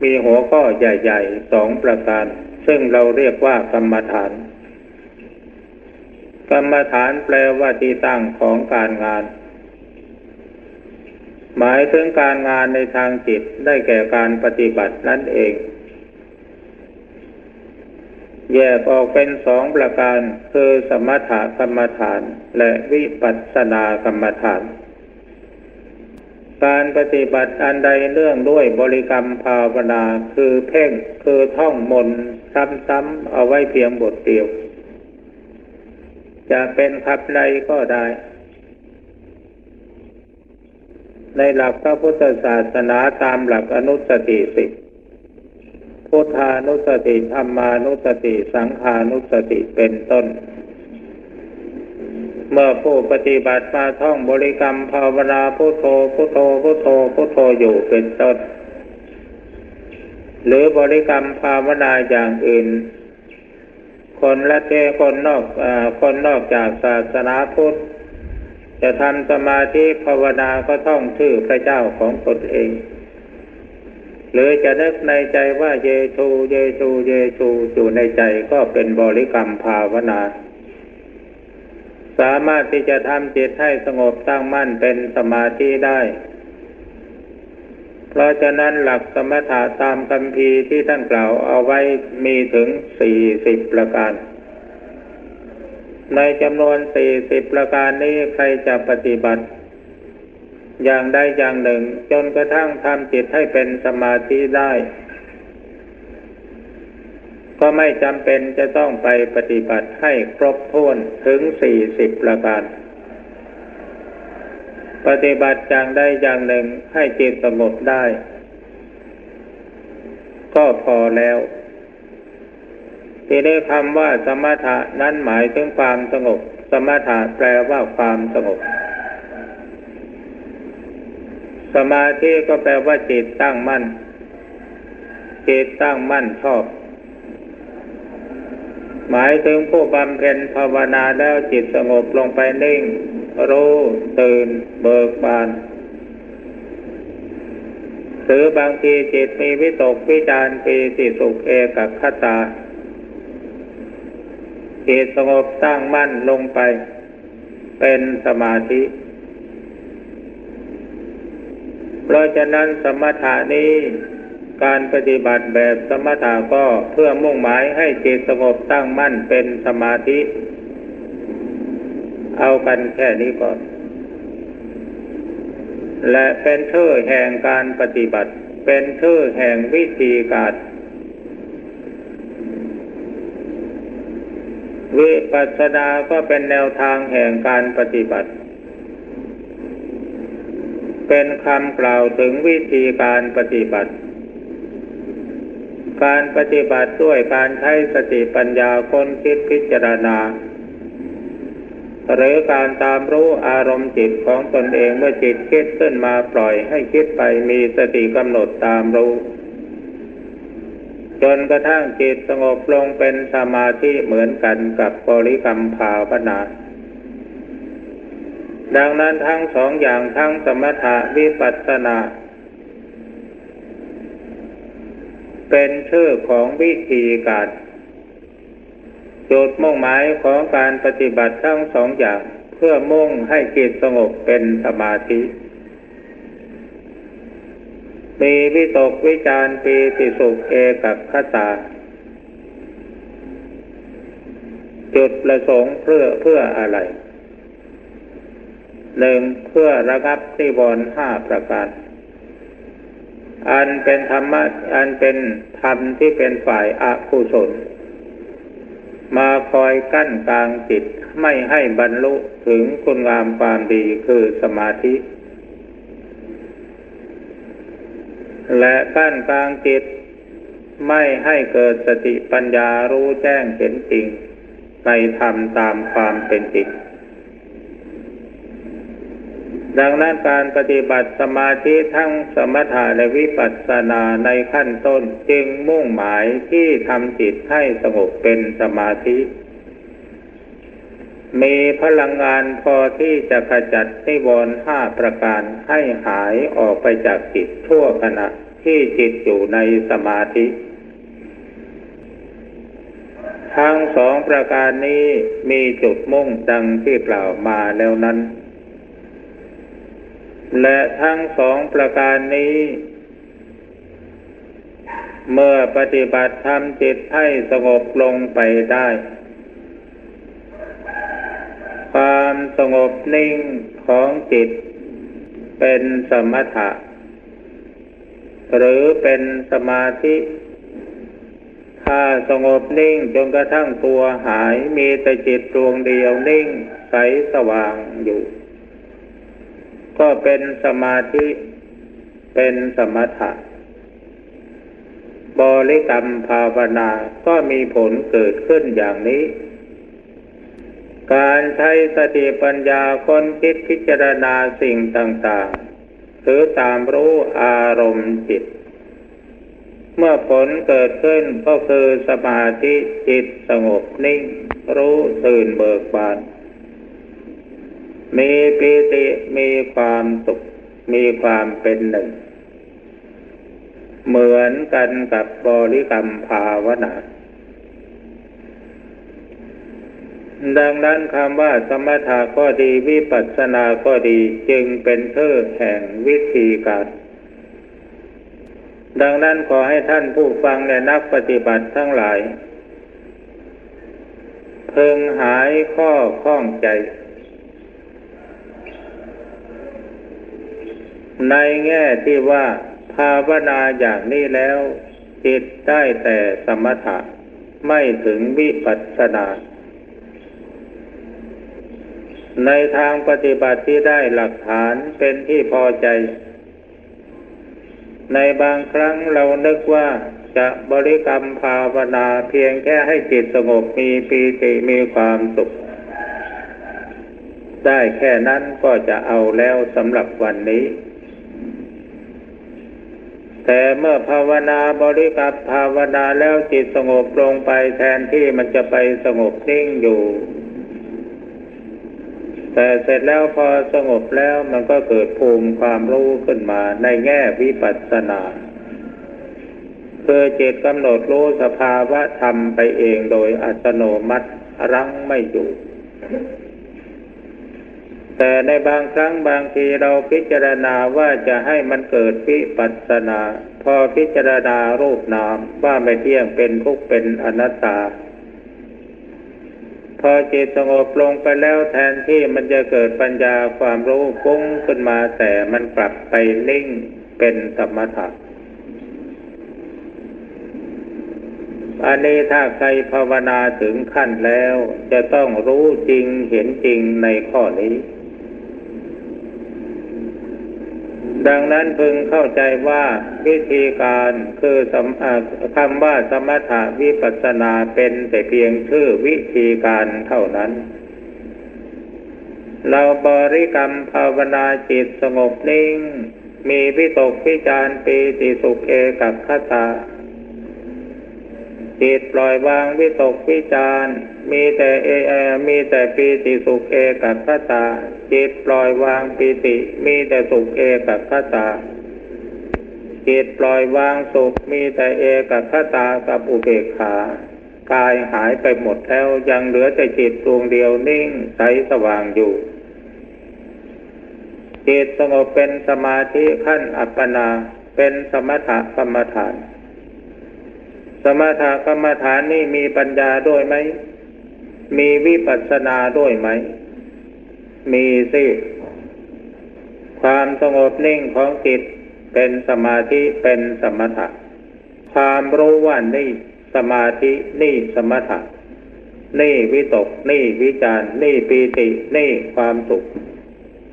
S1: มีหัวข้อใหญ่ๆ2ประการซึ่งเราเรียกว่ากรรมฐานกรรมฐานแปลว่าที่ตั้งของการงานหมายถึงการงานในทางจิตได้แก่การปฏิบัตินั่นเองแยกออกเป็น2ประการคือสมถกรรมฐานและวิปัสสนากรรมฐานการปฏิบัติอันใดเนื่องด้วยบริกรรมภาวนาคือเพ่งคือท่องมนต์ซ้ำๆเอาไว้เพียงบทเดียวจะเป็นคำใดก็ได้ในหลักพระพุทธศาสนาตามหลักอนุสติ10พุทธานุสติธัมมานุสติสังฆานุสติเป็นต้นเมื่อผู้ปฏิบัติมาท่องบริกรรมภาวนาพุทโธพุทโธพุทโธพุทโธอยู่เป็นต้นหรือบริกรรมภาวนาอย่างอื่นคนนอกจากศาสนาพุทธจะทำสมาธิภาวนาก็ท่องชื่อพระเจ้าของตนเองหรือจะนึกในใจว่าเยซูเยซูเยซูอยู่ในใจก็เป็นบริกรรมภาวนาสามารถที่จะทำจิตให้สงบตั้งมั่นเป็นสมาธิได้เพราะฉะนั้นหลักสมถะตามคัมภีร์ที่ท่านกล่าวเอาไว้มีถึง40ประการในจำนวน40ประการนี้ใครจะปฏิบัติอย่างใดอย่างหนึ่งจนกระทั่งทำจิตให้เป็นสมาธิได้ก็ไม่จำเป็นจะต้องไปปฏิบัติให้ครบถ้วนถึง40ประการปฏิบัติอย่างใดอย่างหนึ่งให้จิตสงบได้ก็พอแล้วที่ได้คำว่าสมถะนั้นหมายถึงความสงบสมถะแปลว่าความสงบสมาธิก็แปลว่าจิตตั้งมั่นจิตตั้งมั่นชอบหมายถึงผู้บำเพ็ญภาวนาแล้วจิตสงบลงไปนิ่งรู้ตื่นเบิกบานหรือบางทีจิตมีวิตกวิจารปีติสุขเอกคตาจิตสงบตั้งมั่นลงไปเป็นสมาธิเพราะฉะนั้นสมถะนี้การปฏิบัติแบบสมถะก็เพื่อมุ่งหมายให้จิตสงบตั้งมั่นเป็นสมาธิเอากันแค่นี้ก่อนและเป็นชื่อแห่งการปฏิบัติเป็นชื่อแห่งวิธีการวิปัสสนาก็เป็นแนวทางแห่งการปฏิบัติเป็นคำกล่าวถึงวิธีการปฏิบัติการปฏิบัติด้วยการใช้สติปัญญาค้นคิดพิจารณาหรือการตามรู้อารมณ์จิตของตนเองเมื่อจิตคิดขึ้นมาปล่อยให้คิดไปมีสติกำหนดตามรู้จนกระทั่งจิตสงบลงเป็นสมาธิเหมือนกันกับบริกรรมภาวนาดังนั้นทั้งสองอย่างทั้งสมถะวิปัสสนาเป็นชื่อของวิธีการจุดมุ่งหมายของการปฏิบัติทั้งสองอย่างเพื่อมุ่งให้จิตสงบเป็นสมาธิมีวิตกวิจารปีติสุขเอกคตาจุดประสงค์เพื่ออะไร1เพื่อระงับนิวรณ์5ประการอันเป็นธรรมที่เป็นฝ่ายอกุศลมาคอยกั้นกลางจิตไม่ให้บรรลุถึงคุณงามความดีคือสมาธิและกั้นกลางจิตไม่ให้เกิดสติปัญญารู้แจ้งเห็นจริงในธรรมตามความเป็นจริง ดังนั้นการปฏิบัติสมาธิทั้งสมถะและวิปัสสนาในขั้นต้นจึงมุ่งหมายที่ทำจิตให้สงบเป็นสมาธิมีพลังงานพอที่จะขจัดนิวรณ์5ประการให้หายออกไปจากจิตชั่วขณะที่จิตอยู่ในสมาธิทั้งสองประการนี้มีจุดมุ่งดังที่กล่าวมาแล้วนั้นและทั้งสองประการนี้เมื่อปฏิบัติทำจิตให้สงบลงไปได้ความสงบนิ่งของจิตเป็นสมถะหรือเป็นสมาธิถ้าสงบนิ่งจนกระทั่งตัวหายมีแต่จิตดวงเดียวนิ่งใสสว่างอยู่ก็เป็นสมาธิเป็นสมถะบริกรรมภาวนาก็มีผลเกิดขึ้นอย่างนี้การใช้สติปัญญาค้นคิดพิจารณาสิ่งต่างๆหรือตามรู้อารมณ์จิตเมื่อผลเกิดขึ้นก็คือสมาธิจิตสงบนิ่งรู้ตื่นเบิกบานมีปิติมีความสุขมีความเป็นหนึ่งเหมือนกันกับบริกรรมภาวนาดังนั้นคำว่าสมถะก็ดีวิปัสสนาก็ดีจึงเป็นชื่อแห่งวิธีการดังนั้นขอให้ท่านผู้ฟังและนักปฏิบัติทั้งหลายพึงหายข้อข้องใจในแง่ที่ว่าภาวนาอย่างนี้แล้วจิตได้แต่สมถะไม่ถึงวิปัสสนาในทางปฏิบัติที่ได้หลักฐานเป็นที่พอใจในบางครั้งเรานึกว่าจะบริกรรมภาวนาเพียงแค่ให้จิตสงบมีปีติมีความสุขได้แค่นั้นก็จะเอาแล้วสำหรับวันนี้แต่เมื่อภาวนาบริกรรมภาวนาแล้วจิตสงบลงไปแทนที่มันจะไปสงบนิ่งอยู่แต่เสร็จแล้วพอสงบแล้วมันก็เกิดภูมิความรู้ขึ้นมาในแง่วิปัสสนาคือจิตกำหนดรู้สภาวะธรรมไปเองโดยอัตโนมัติรั้งไม่อยู่แต่ในบางครั้งบางทีเราพิจารณาว่าจะให้มันเกิดวิปัสสนาพอพิจารณารูปนามว่าไม่เที่ยงเป็นทุกข์เป็นอนัตตาพอจิตสงบลงไปแล้วแทนที่มันจะเกิดปัญญาความรู้ฟุ้งขึ้นมาแต่มันกลับไปนิ่งเป็นสมถะอันนี้ถ้าใครภาวนาถึงขั้นแล้วจะต้องรู้จริงเห็นจริงในข้อนี้ดังนั้นพึงเข้าใจว่าวิธีการคือคำว่าสมถะวิปัสสนาเป็นแต่เพียงชื่อวิธีการเท่านั้นเราบริกรรมภาวนาจิตสงบนิ่งมีวิตกวิจารปีติสุขเอกัคคตาจิตปล่อยวางวิตกวิจารมีแต่ปีติสุขเอกัคคตาจิตปล่อยวางปีติมีแต่สุขเอกัคคตาจิตปล่อยวางสุขมีแต่เอกัคคตากับอุเบกขากายหายไปหมดแล้วยังเหลือแต่จิตดวงเดียวนิ่งใสสว่างอยู่จิตสงบเป็นสมาธิขั้นอัปปนาเป็นสมถกรรมฐานสมถกรรมฐานนี่มีปัญญาด้วยไหมมีวิปัสสนาด้วยไหมมีสิความสงบนิ่งของจิตเป็นสมาธิเป็นสมถะความรู้ว่านี่สมาธินี่สมถะนี่วิตกนี่วิจารนี่ปีตินี่ความสุข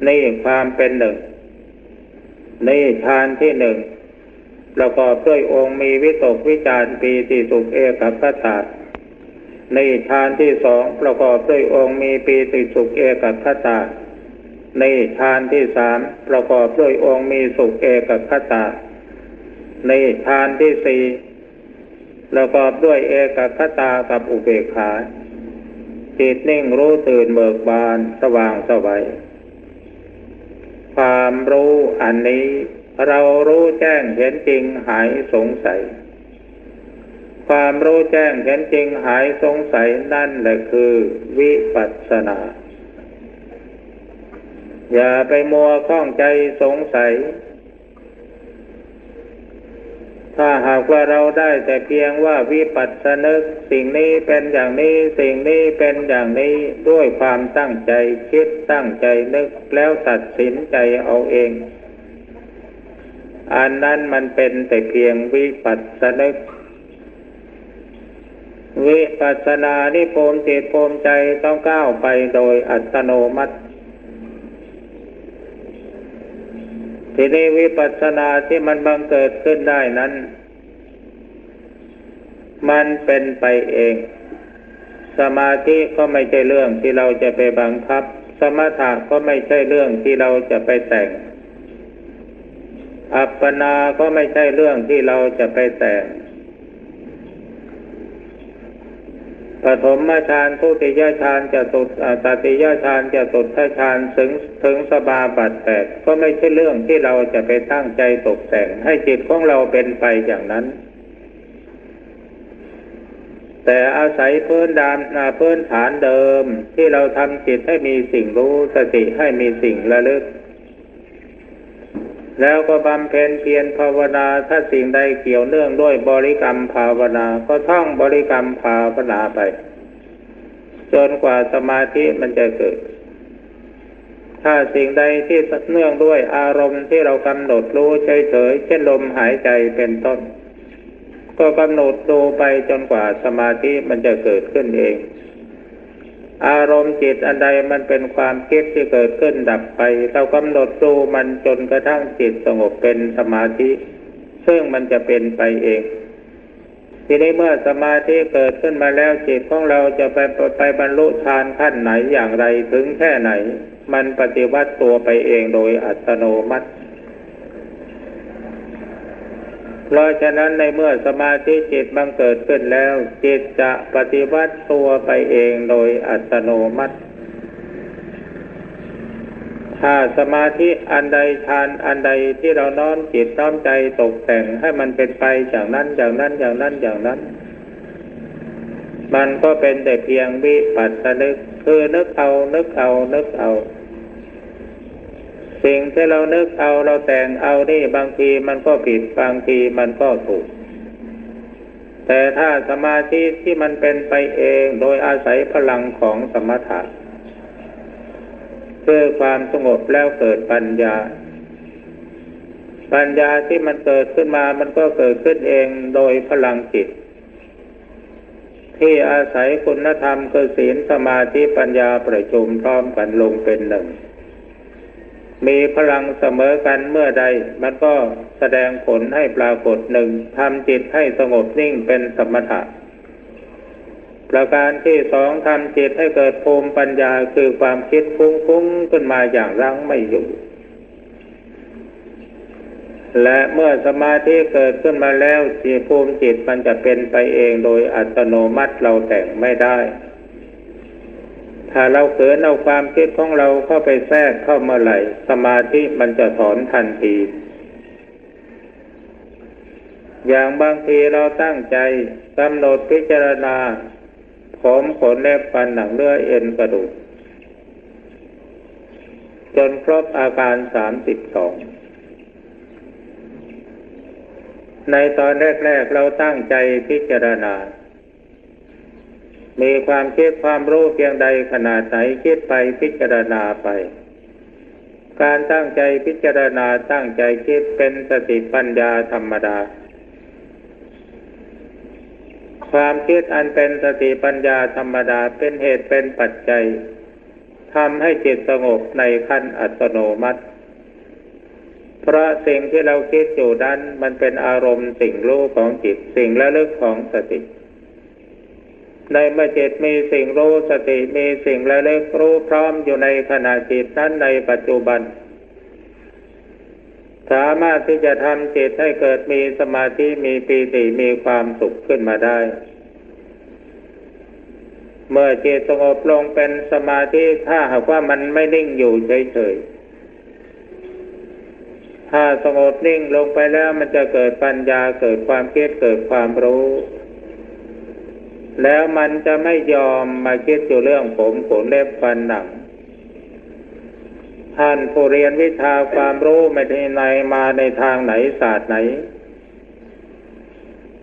S1: นี่ความเป็นหนึ่งนี่ฌานที่หนึ่งประกอบด้วยองค์มีวิตกวิจารปีติสุขเอกัคคตาในฌานที่สองประกอบด้วยองค์มีปีติสุขเอกัคคตา ในฌานที่สามประกอบด้วยองค์มีสุขเอกคตาในฌานที่สี่ประกอบด้วยเอกคตากับอุเบกขาจิตนิ่งรู้ตื่นเบิกบานสว่างไสวความรู้อันนี้เรารู้แจ้งเห็นจริงหายสงสัยความรู้แจ้งเห็นจริงหายสงสัยนั่นแหละคือวิปัสสนาอย่าไปมัวข้องใจสงสัยถ้าหากว่าเราได้แต่เพียงว่าวิปัสสนึกสิ่งนี้เป็นอย่างนี้สิ่งนี้เป็นอย่างนี้ด้วยความตั้งใจคิดตั้งใจนึกแล้วตัดสินใจเอาเองอันนั้นมันเป็นแต่เพียงวิปัสสนึกวิปัสสนานี่ภูมิจิตภูมิใจต้องก้าวไปโดยอัตโนมัติทีนี้วิปัสสนาที่มันบังเกิดขึ้นได้นั้นมันเป็นไปเองสมาธิก็ไม่ใช่เรื่องที่เราจะไปบังคับสมถะก็ไม่ใช่เรื่องที่เราจะไปแต่งอัปปนาก็ไม่ใช่เรื่องที่เราจะไปแต่งปฐมฌานทุติยฌานจตุตติยฌานจตุตถฌานถึงสมาบัติ8ก็ไม่ใช่เรื่องที่เราจะไปตั้งใจตกแต่งให้จิตของเราเป็นไปอย่างนั้นแต่อาศัยพื้นฐานเดิมที่เราทำจิตให้มีสิ่งรู้สติให้มีสิ่งระลึกแล้วก็บำเพ็ญเพียรภาวนาถ้าสิ่งใดเกี่ยวเนื่องด้วยบริกรรมภาวนาก็ท่องบริกรรมภาวนาไปจนกว่าสมาธิมันจะเกิดถ้าสิ่งใดที่เนื่องด้วยอารมณ์ที่เรากำหนดรู้เฉยๆเช่นลมหายใจเป็นต้นก็กำหนดดูไปจนกว่าสมาธิมันจะเกิดขึ้นเองอารมณ์จิตอันใดมันเป็นความคิดที่เกิดขึ้นดับไปเรากำหนดดูมันจนกระทั่งจิตสงบเป็นสมาธิซึ่งมันจะเป็นไปเองทีนี้เมื่อสมาธิเกิดขึ้นมาแล้วจิตของเราจะไปบรรลุฌานขั้นไหนอย่างไรถึงแค่ไหนมันปฏิวัติตัวไปเองโดยอัตโนมัติเพราะฉะนั้นในเมื่อสมาธิจิตบังเกิดขึ้นแล้วจิตจะปฏิวัติตัวไปเองโดยอัตโนมัติถ้าสมาธิอันใดฌานอันใดที่เราน้อมจิตน้อมใจตกแต่งให้มันเป็นไปอย่างนั้นอย่างนั้นอย่างนั้นอย่างนั้นมันก็เป็นแต่เพียงวิปัสสนึกคือนึกเอาสิ่งที่เรานึกเอาเราแต่งเอานี่บางทีมันก็ผิดบางทีมันก็ถูกแต่ถ้าสมาธิที่มันเป็นไปเองโดยอาศัยพลังของสมถะคือความสงบแล้วเกิดปัญญาที่มันเกิดขึ้นมามันก็เกิดขึ้นเองโดยพลังจิตที่อาศัยคุณธรรมคือศีลสมาธิปัญญาประชุมพร้อมกันลงเป็นหนึ่งมีพลังเสมอกันเมื่อใดมันก็แสดงผลให้ปรากฏหนึ่งทำจิตให้สงบนิ่งเป็นสมถะประการที่สองทำจิตให้เกิดภูมิปัญญาคือความคิดฟุ้งขึ้นมาอย่างรั้งไม่อยู่และเมื่อสมาธิเกิดขึ้นมาแล้วภูมิจิตมันจะเป็นไปเองโดยอัตโนมัติเราแต่งไม่ได้ถ้าเราเกิดเอาความคิดของเราเข้าไปแทรกเข้าเมื่อไหร่สมาธิมันจะถอนทันทีอย่างบางทีเราตั้งใจกำหนดพิจารณาผมขนเล็บฟันหนังเนื้อเอ็นกระดูกจนครบอาการ32ในตอนแรกๆเราตั้งใจพิจารณามีความคิดความรู้เพียงใดขนาดไหนคิดไปพิจารณาไปการตั้งใจพิจารณาตั้งใจคิดเป็นสติปัญญาธรรมดาความคิดอันเป็นสติปัญญาธรรมดาเป็นเหตุเป็นปัจจัยทำให้จิตสงบในขั้นอัตโนมัติเพราะสิ่งที่เราคิดอยู่นั้นมันเป็นอารมณ์สิ่งรู้ของจิตสิ่งระลึกของสติ ในเมื่อจิตมีสิ่งรู้สติมีสิ่งระลึกรู้พร้อมอยู่ในขณะจิตนั้นในปัจจุบันสามารถที่จะทำจิตให้เกิดมีสมาธิมีปีติมีความสุขขึ้นมาได้เมื่อจิตสงบลงเป็นสมาธิถ้าหากว่ามันไม่นิ่งอยู่เฉยๆถ้าสงบนิ่งลงไปแล้วมันจะเกิดปัญญาเกิดความคิดเกิดความรู้แล้วมันจะไม่ยอมมาคิดอยู่เรื่องผมขนเล็บฟันหนังท่านผู้เรียนวิชาความรู้ไม่ได้ในมาในทางไหนศาสตร์ไหน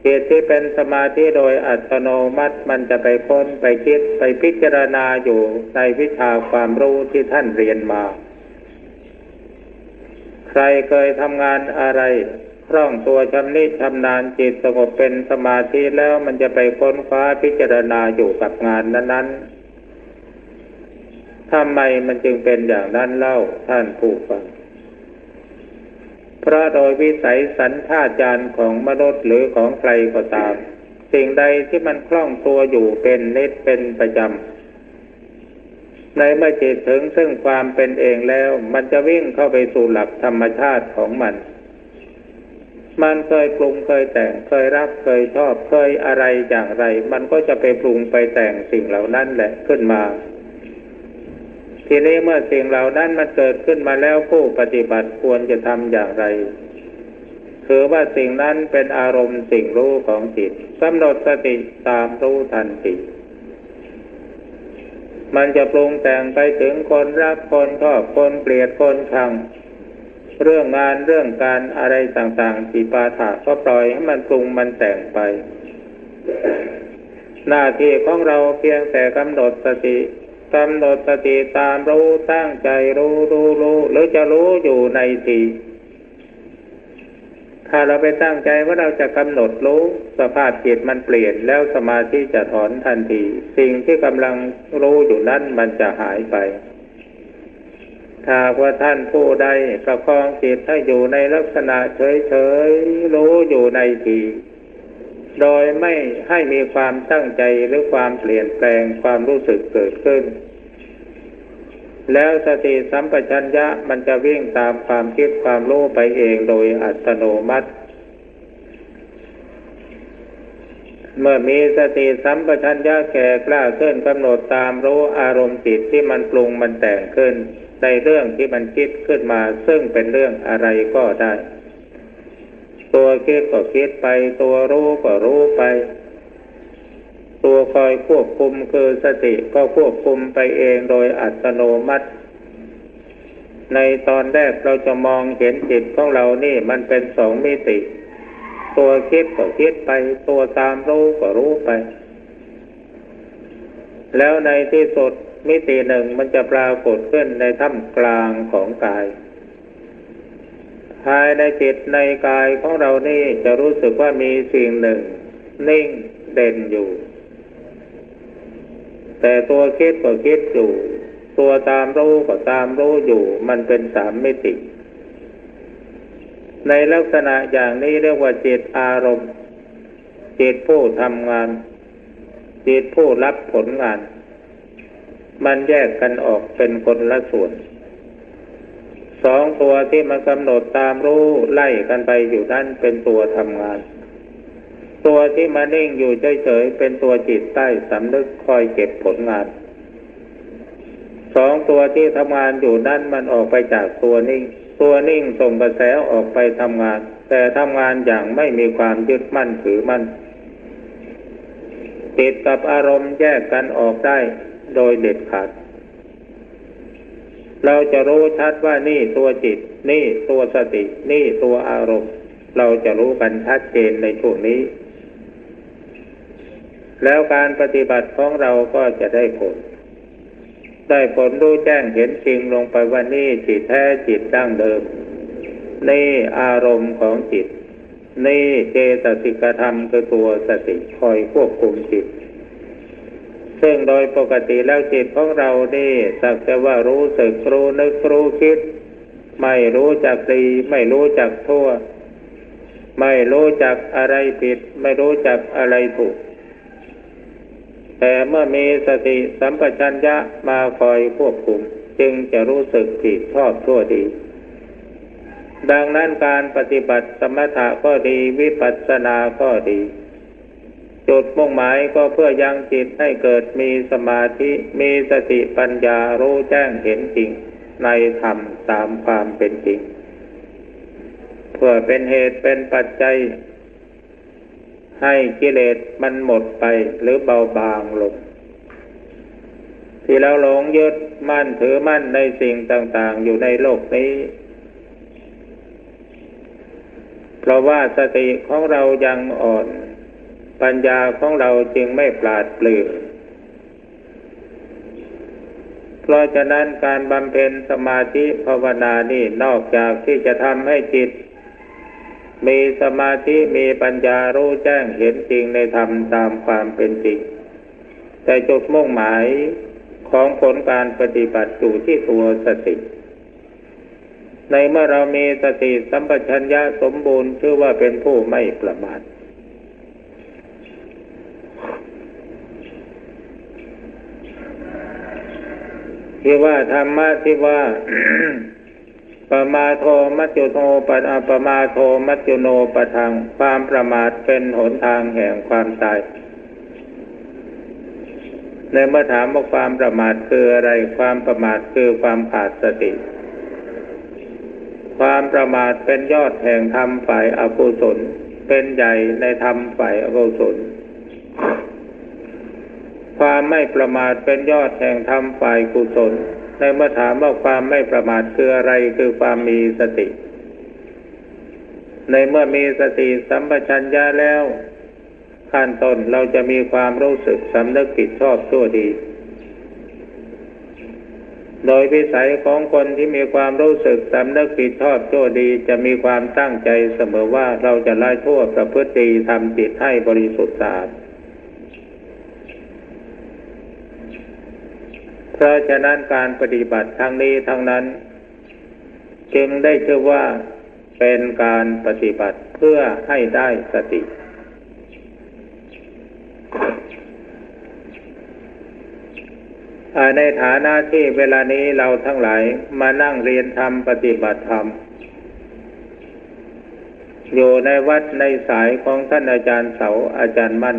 S1: จิตที่เป็นสมาธิโดยอัตโนมัติมันจะไปค้นไปคิดไปพิจารณาอยู่ในวิชาความรู้ที่ท่านเรียนมาใครเคยทำงานอะไรคล่องตัวชำนิชำนาญจิตสงบเป็นสมาธิแล้วมันจะไปค้นคว้าพิจารณาอยู่กับงานนั้นๆทำไมมันจึงเป็นอย่างนั้นเล่าท่านผู้ฟังเพราะโดยวิสัยสัญชาตญาณของมนุษย์หรือของใครก็ตามสิ่งใดที่มันคล่องตัวอยู่เป็นนิจเป็นประจำในเมื่อจิตถึงซึ่งความเป็นเองแล้วมันจะวิ่งเข้าไปสู่หลักธรรมชาติของมันเคยปรุงเคยแต่งเคยรักเคยชอบเคยอะไรอย่างไรมันก็จะไปปรุงไปแต่งสิ่งเหล่านั้นแหละขึ้นมาทีนี้เมื่อสิ่งเหล่านั้นมันเกิดขึ้นมาแล้วผู้ปฏิบัติควรจะทำอย่างไรถือว่าสิ่งนั้นเป็นอารมณ์สิ่งรู้ของจิตกำหนดสติตามรู้ทันทีมันจะปรุงแต่งไปถึงคนรักคนชอบคนเกลียดคนชังเรื่องงานเรื่องการอะไรต่างๆที่ปาฐะก็ปล่อยให้มันปรุงมันแต่งไปหน้าที่ของเราเพียงแต่กำหนดสติตามรู้ตั้งใจรู้หรือจะรู้อยู่ในทีถ้าเราไปตั้งใจว่าเราจะกำหนดรู้สภาพจิตมันเปลี่ยนแล้วสมาธิจะถอนทันทีสิ่งที่กำลังรู้อยู่นั้นมันจะหายไปถ้าว่าท่านผู้ใดประคองจิตให้อยู่ในลักษณะเฉยๆรู้อยู่ในทีโดยไม่ให้มีความตั้งใจหรือความเปลี่ยนแปลงความรู้สึกเกิดขึ้นแล้วสติสัมปชัญญะมันจะวิ่งตามความคิดความรู้ไปเองโดยอัตโนมัติเมื่อมีสติสัมปชัญญะแก่กล้าขึ้นกำหนดตามรู้อารมณ์จิตที่มันปรุงมันแต่งขึ้นในเรื่องที่มันคิดขึ้นมาซึ่งเป็นเรื่องอะไรก็ได้ตัวคิดก็คิดไปตัวรู้ก็รู้ไปตัวคอยควบคุมคือสติก็ควบคุมไปเองโดยอัตโนมัติในตอนแรกเราจะมองเห็นจิตของเรานี่มันเป็นสองมิติตัวคิดก็คิดไปตัวตามรู้ก็รู้ไปแล้วในที่สุดมิติหนึ่งมันจะปรากฏขึ้นในท่ามกลางของกายภายในจิตในกายของเรานี่จะรู้สึกว่ามีสิ่งหนึ่งนิ่งเด่นอยู่แต่ตัวคิดก็คิดอยู่ตัวตามรู้ก็ตามรู้อยู่มันเป็นสามมิติในลักษณะอย่างนี้เรียกว่าจิตอารมณ์จิตผู้ทำงานจิตผู้รับผลงานมันแยกกันออกเป็นคนละส่วนสองตัวที่มันกำหนดตามรู้ไล่กันไปอยู่นั่นเป็นตัวทำงานตัวที่มานิ่งอยู่เฉยๆเป็นตัวจิตใต้สำนึกคอยเก็บผลงานสองตัวที่ทำงานอยู่นั่นมันออกไปจากตัวนิ่งส่งกระแสออกไปทำงานแต่ทำงานอย่างไม่มีความยึดมั่นถือมั่นจิตกับอารมณ์แยกกันออกได้โดยเด็ดขาดเราจะรู้ชัดว่านี่ตัวจิตนี่ตัวสตินี่ตัวอารมณ์เราจะรู้กันชัดเจนในช่วงนี้แล้วการปฏิบัติของเราก็จะได้ผลรู้แจ้งเห็นจริงลงไปว่านี่จิตแท้จิตดั้งเดิมนี่อารมณ์ของจิตนี่เจตสิกธรรมคือตัวสติคอยควบคุมจิตซึ่งโดยปกติแล้วจิตของเรานี่สักแต่ว่ารู้สึกรู้นึกรู้คิดไม่รู้จักดีไม่รู้จักชั่วไม่รู้จักอะไรผิดไม่รู้จักอะไรถูก แต่เมื่อมีสติสัมปชัญญะมาคอยควบคุมจึงจะรู้สึกผิดชอบชั่วดีดังนั้นการปฏิบัติสมถะก็ดีวิปัสสนาก็ดีจุดมุ่งหมายก็เพื่อยังจิตให้เกิดมีสมาธิมีสติปัญญารู้แจ้งเห็นจริงในธรรมตามความเป็นจริงเพื่อเป็นเหตุเป็นปัจจัยให้กิเลสมันหมดไปหรือเบาบางลงที่เราหลงยึดมั่นถือมั่นในสิ่งต่างๆอยู่ในโลกนี้เพราะว่าสติของเรายังอ่อนปัญญาของเราจึงไม่ปราดเปรื่องเพราะฉะนั้นการบำเพ็ญสมาธิภาวนานี่นอกจากที่จะทำให้จิตมีสมาธิมีปัญญารู้แจ้งเห็นจริงในธรรมตามความเป็นจริงแต่จุดมุ่งหมายของผลการปฏิบัติอยู่ที่ตัวสติในเมื่อเรามีสติสัมปชัญญะสมบูรณ์ชื่อว่าเป็นผู้ไม่ประมาทที่ว่าธรรมะที่ว่า ปมาโทมัจจุโนปะปมาโทมัจจุโนปะทังความประมาทเป็นหนทางแห่งความตายในเมื่อถามว่าความประมาทคืออะไรความประมาทคือความขาดสติความประมาทเป็นยอดแห่งธรรมฝ่ายอกุศลเป็นใหญ่ในธรรมฝ่ายอกุศลความไม่ประมาทเป็นยอดแห่งธรรมฝ่ายกุศลในเมื่อถามว่าความไม่ประมาทคืออะไรคือความมีสติในเมื่อมีสติสัมปชัญญะแล้วขั้นต้นเราจะมีความรู้สึกสำนึกผิดชอบชั่วดีโดยวิสัยของคนที่มีความรู้สึกสำนึกผิดชอบชั่วดีจะมีความตั้งใจเสมอว่าเราจะละชั่วประพฤติดีทำจิตให้บริสุทธิ์สะอาดเพราะฉะนั้นการปฏิบัติทั้งนี้ทั้งนั้นจึงได้ชื่อว่าเป็นการปฏิบัติเพื่อให้ได้สติในฐานะที่เวลานี้เราทั้งหลายมานั่งเรียนธรรมปฏิบัติธรรมอยู่ในวัดในสายของท่านอาจารย์เสาอาจารย์มั่น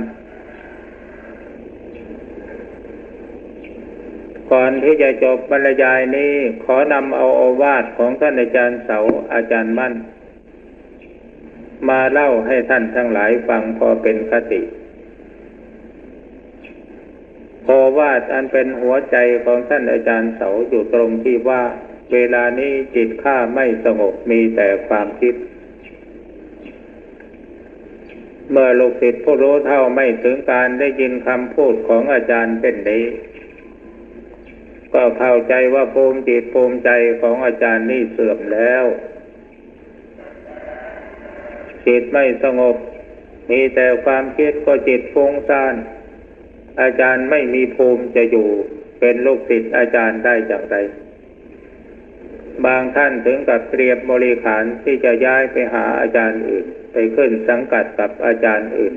S1: ก่อนที่จะจบบรรยายนี้ขอนำเอาโอวาทของท่านอาจารย์เสาอาจารย์มั่นมาเล่าให้ท่านทั้งหลายฟังพอเป็นคติโอวาทอันเป็นหัวใจของท่านอาจารย์เสาอยู่ตรงที่ว่าเวลานี้จิตข้าไม่สงบมีแต่ความคิดเมื่อลูกศิษย์ผู้รู้เท่าไม่ถึงการได้ยินคำพูดของอาจารย์เป็นนี้ก็เข้าใจว่าภูมิจิตภูมิใจของอาจารย์นี่เสื่อมแล้วจิตไม่สงบมีแต่ความคิดก็จิตฟุ้งซ่านอาจารย์ไม่มีภูมิจะอยู่เป็นลูกศิษย์อาจารย์ได้อย่างไรบางท่านถึงกับเตรียมบริขารที่จะย้ายไปหาอาจารย์อื่นไปขึ้นสังกัดกับอาจารย์อื่น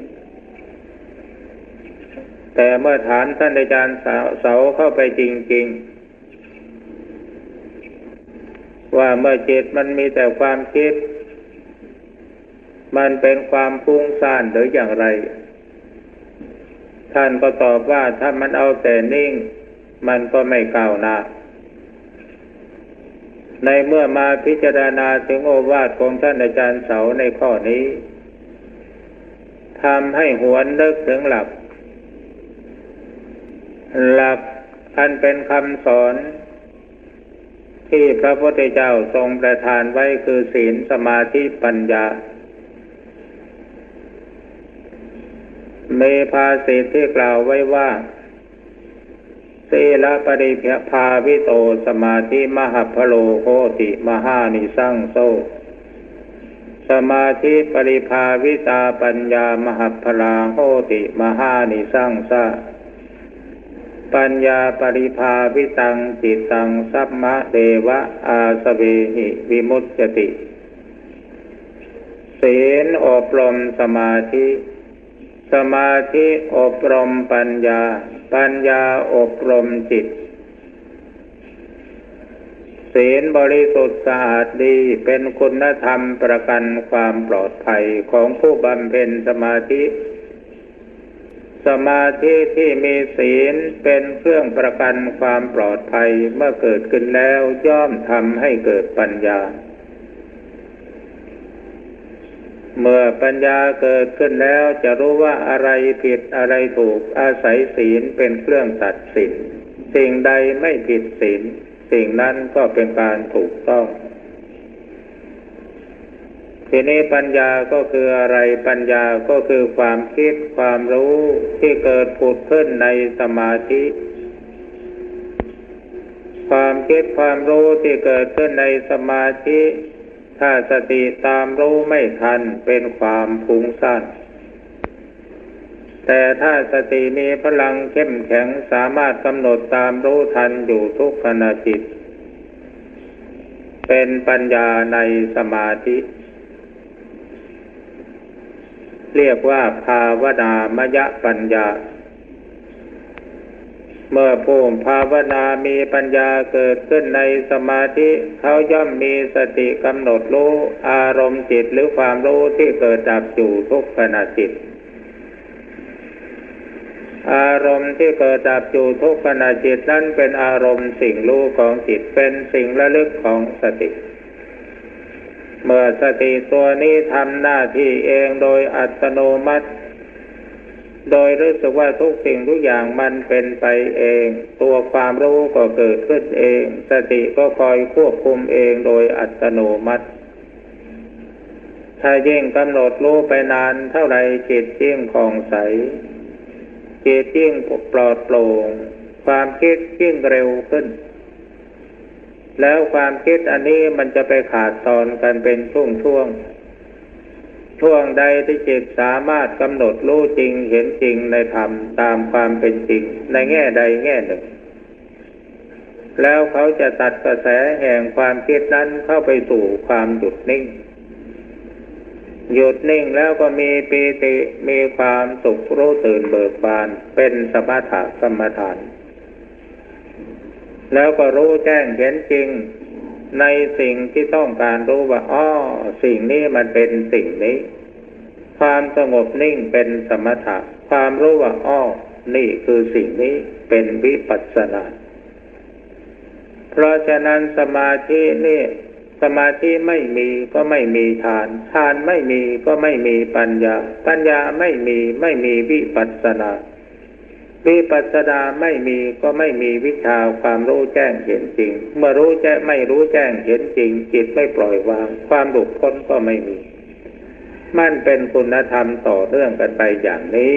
S1: แต่เมื่อฐานท่านอาจารย์เสาเข้าไปจริงๆว่าเมื่อจิตมันมีแต่ความคิดมันเป็นความฟุ้งซ่านหรืออย่างไรท่านก็ตอบว่าถ้ามันเอาแต่นิ่งมันก็ไม่ก้าวหน้าในเมื่อมาพิจารณาถึงโอวาทของท่านอาจารย์เสาในข้อนี้ทำให้หวนนึกถึงหลักอันเป็นคำสอนที่พระพุทธเจ้าทรงประทานไว้คือศีลสมาธิปัญญามีภาษิตที่กล่าวไว้ว่าศีลปริภาวิโตสมาธิมหัพพโลโหติมหานิสังโสสมาธิปริภาวิตาปัญญามหัพพลาโหติมหานิสังสะปัญญาปริภาวิตังจิตตังสัมมะเดวะอาสเวหิวิมุตติ ศีลอบรมสมาธิ สมาธิอบรมปัญญาปัญญาอบรมจิตศีลบริสุทธิ์สะอาดดีเป็นคุณธรรมประกันความปลอดภัยของผู้บำเพ็ญสมาธิสมาธิที่มีศีลเป็นเครื่องประกันความปลอดภัยเมื่อเกิดขึ้นแล้วย่อมทำให้เกิดปัญญาเมื่อปัญญาเกิดขึ้นแล้วจะรู้ว่าอะไรผิดอะไรถูกอาศัยศีลเป็นเครื่องตัดสินสิ่งใดไม่ผิดศีลสิ่งนั้นก็เป็นการถูกต้องทีนี้ปัญญาก็คืออะไรปัญญาก็คือความคิดความรู้ที่เกิดผุดขึ้นในสมาธิความคิดความรู้ที่เกิดขึ้นในสมาธิถ้าสติตามรู้ไม่ทันเป็นความฟุ้งซ่านแต่ถ้าสติมีพลังเข้มแข็งสามารถกำหนดตามรู้ทันอยู่ทุกขณะจิตเป็นปัญญาในสมาธิเรียกว่าภาวนามยปัญญาเมื่อผู้ภาวนามีปัญญาเกิดขึ้นในสมาธิเขาย่อมมีสติกำหนดรู้อารมณ์จิตหรือความรู้ที่เกิดดับอยู่ทุกขณะจิตอารมณ์ที่เกิดดับอยู่ทุกขณะจิตนั้นเป็นอารมณ์สิ่งรู้ของจิตเป็นสิ่งระลึกของสติเมื่อสติตัวนี้ทำหน้าที่เองโดยอัตโนมัติโดยรู้สึกว่าทุกสิ่งทุกอย่างมันเป็นไปเองตัวความรู้ก็เกิดขึ้นเองสติก็คอยควบคุมเองโดยอัตโนมัติถ้ายิ่งกำหนดรู้ไปนานเท่าไรจิตยิ่งผ่องใสจิตยิ่งปลอดโปร่งความคิดยิ่งเร็วขึ้นแล้วความคิดอันนี้มันจะไปขาดตอนกันเป็นช่วงใดที่จิตสามารถกำหนดรู้จริงเห็นจริงในธรรมตามความเป็นจริงในแง่ใดแง่หนึ่งแล้วเขาจะตัดกระแสแห่งความคิดนั้นเข้าไปสู่ความหยุดนิ่งแล้วก็มีปีติมีความสุขรู้ตื่นเบิกบานเป็นสมถะกรรมฐานแล้วก็รู้แจ้งเห็นจริงในสิ่งที่ต้องการรู้ว่าสิ่งนี้มันเป็นสิ่งนี้ความสงบนิ่งเป็นสมถะความรู้ว่านี่คือสิ่งนี้เป็นวิปัสสนาเพราะฉะนั้นสมาธิไม่มีก็ไม่มีฌานไม่มีก็ไม่มีปัญญาไม่มีวิปัสสนาวิปัสสนาไม่มีก็ไม่มีวิชาความรู้แจ้งเห็นจริงเมื่อไม่รู้แจ้งเห็นจริงจิตไม่ปล่อยวางความหลุดพ้นก็ไม่มีมันเป็นคุณธรรมต่อเนื่องกันไปอย่างนี้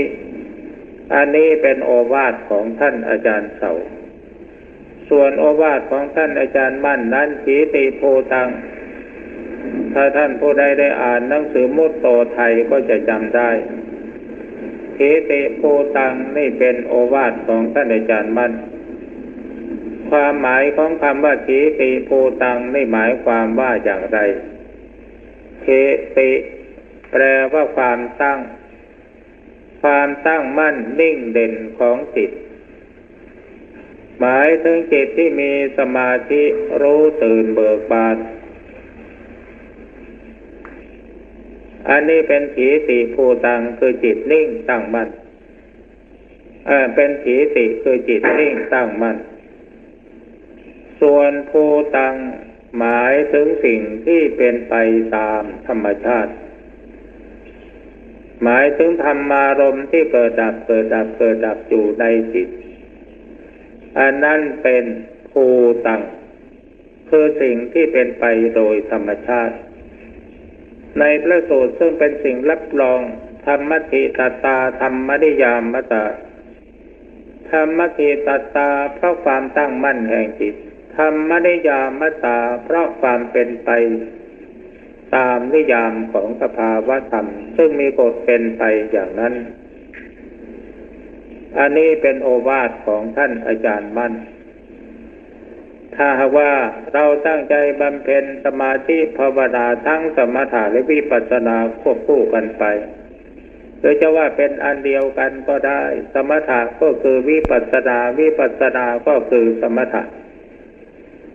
S1: อันนี้เป็นโอวาทของท่านอาจารย์เสาส่วนโอวาทของท่านอาจารย์มั่นนั้นขีติโพตังถ้าท่านผู้ใดได้อ่านหนังสือมุตโตไทยก็จะจำได้ขีติโพตังนี่เป็นโอวาทของท่านอาจารย์มั่นความหมายของคำว่าขีติโพตังนี่หมายความว่าอย่างไรขีติแปลว่าความตั้งมั่นนิ่งเด่นของจิตหมายถึงจิตที่มีสมาธิรู้ตื่นเบิกบานอันนี้เป็นขีติภูตังคือจิตนิ่งตั้งมั่นเป็นขีติคือจิตนิ่งตั้งมั่นส่วนภูตังหมายถึงสิ่งที่เป็นไปตามธรรมชาติหมายถึงธรรมารมณ์ที่เกิดดับอยู่ในจิตอันนั้นเป็นภูตังคือสิ่งที่เป็นไปโดยธรรมชาติในพระสูตรซึ่งเป็นสิ่งรับรองธรรมติตตาธรรมนิยามตาธรรมติตตาเพราะความตั้งมั่นแห่งจิตธรรมนิยามตาเพราะความเป็นไปตามนิยามของสภาวะธรรมซึ่งมีกฎเป็นไปอย่างนั้นอันนี้เป็นโอวาทของท่านอาจารย์มั่นถ้าหากว่าเราตั้งใจบำเพ็ญสมาธิภาวนาทั้งสมถะและวิปัสสนาควบคู่กันไป หรือจะว่าเป็นอันเดียวกันก็ได้สมถะก็คือวิปัสสนาวิปัสสนาก็คือสมถะ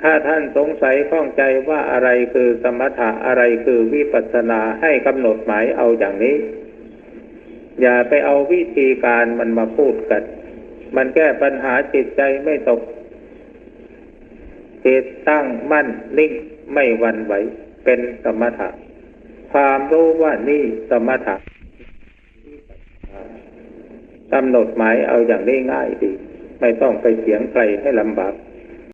S1: ถ้าท่านสงสัยข้องใจว่าอะไรคือสมถะอะไรคือวิปัสสนาให้กำหนดหมายเอาอย่างนี้อย่าไปเอาวิธีการมันมาพูดกันมันแก้ปัญหาจิตใจไม่ตกจิตตั้งมั่นนิ่งไม่หวั่นไหวเป็นสมถะความรู้ว่านี่สมถะกำหนดหมายเอาอย่างนี้ง่ายดีไม่ต้องไปเถียงใครให้ลำบาก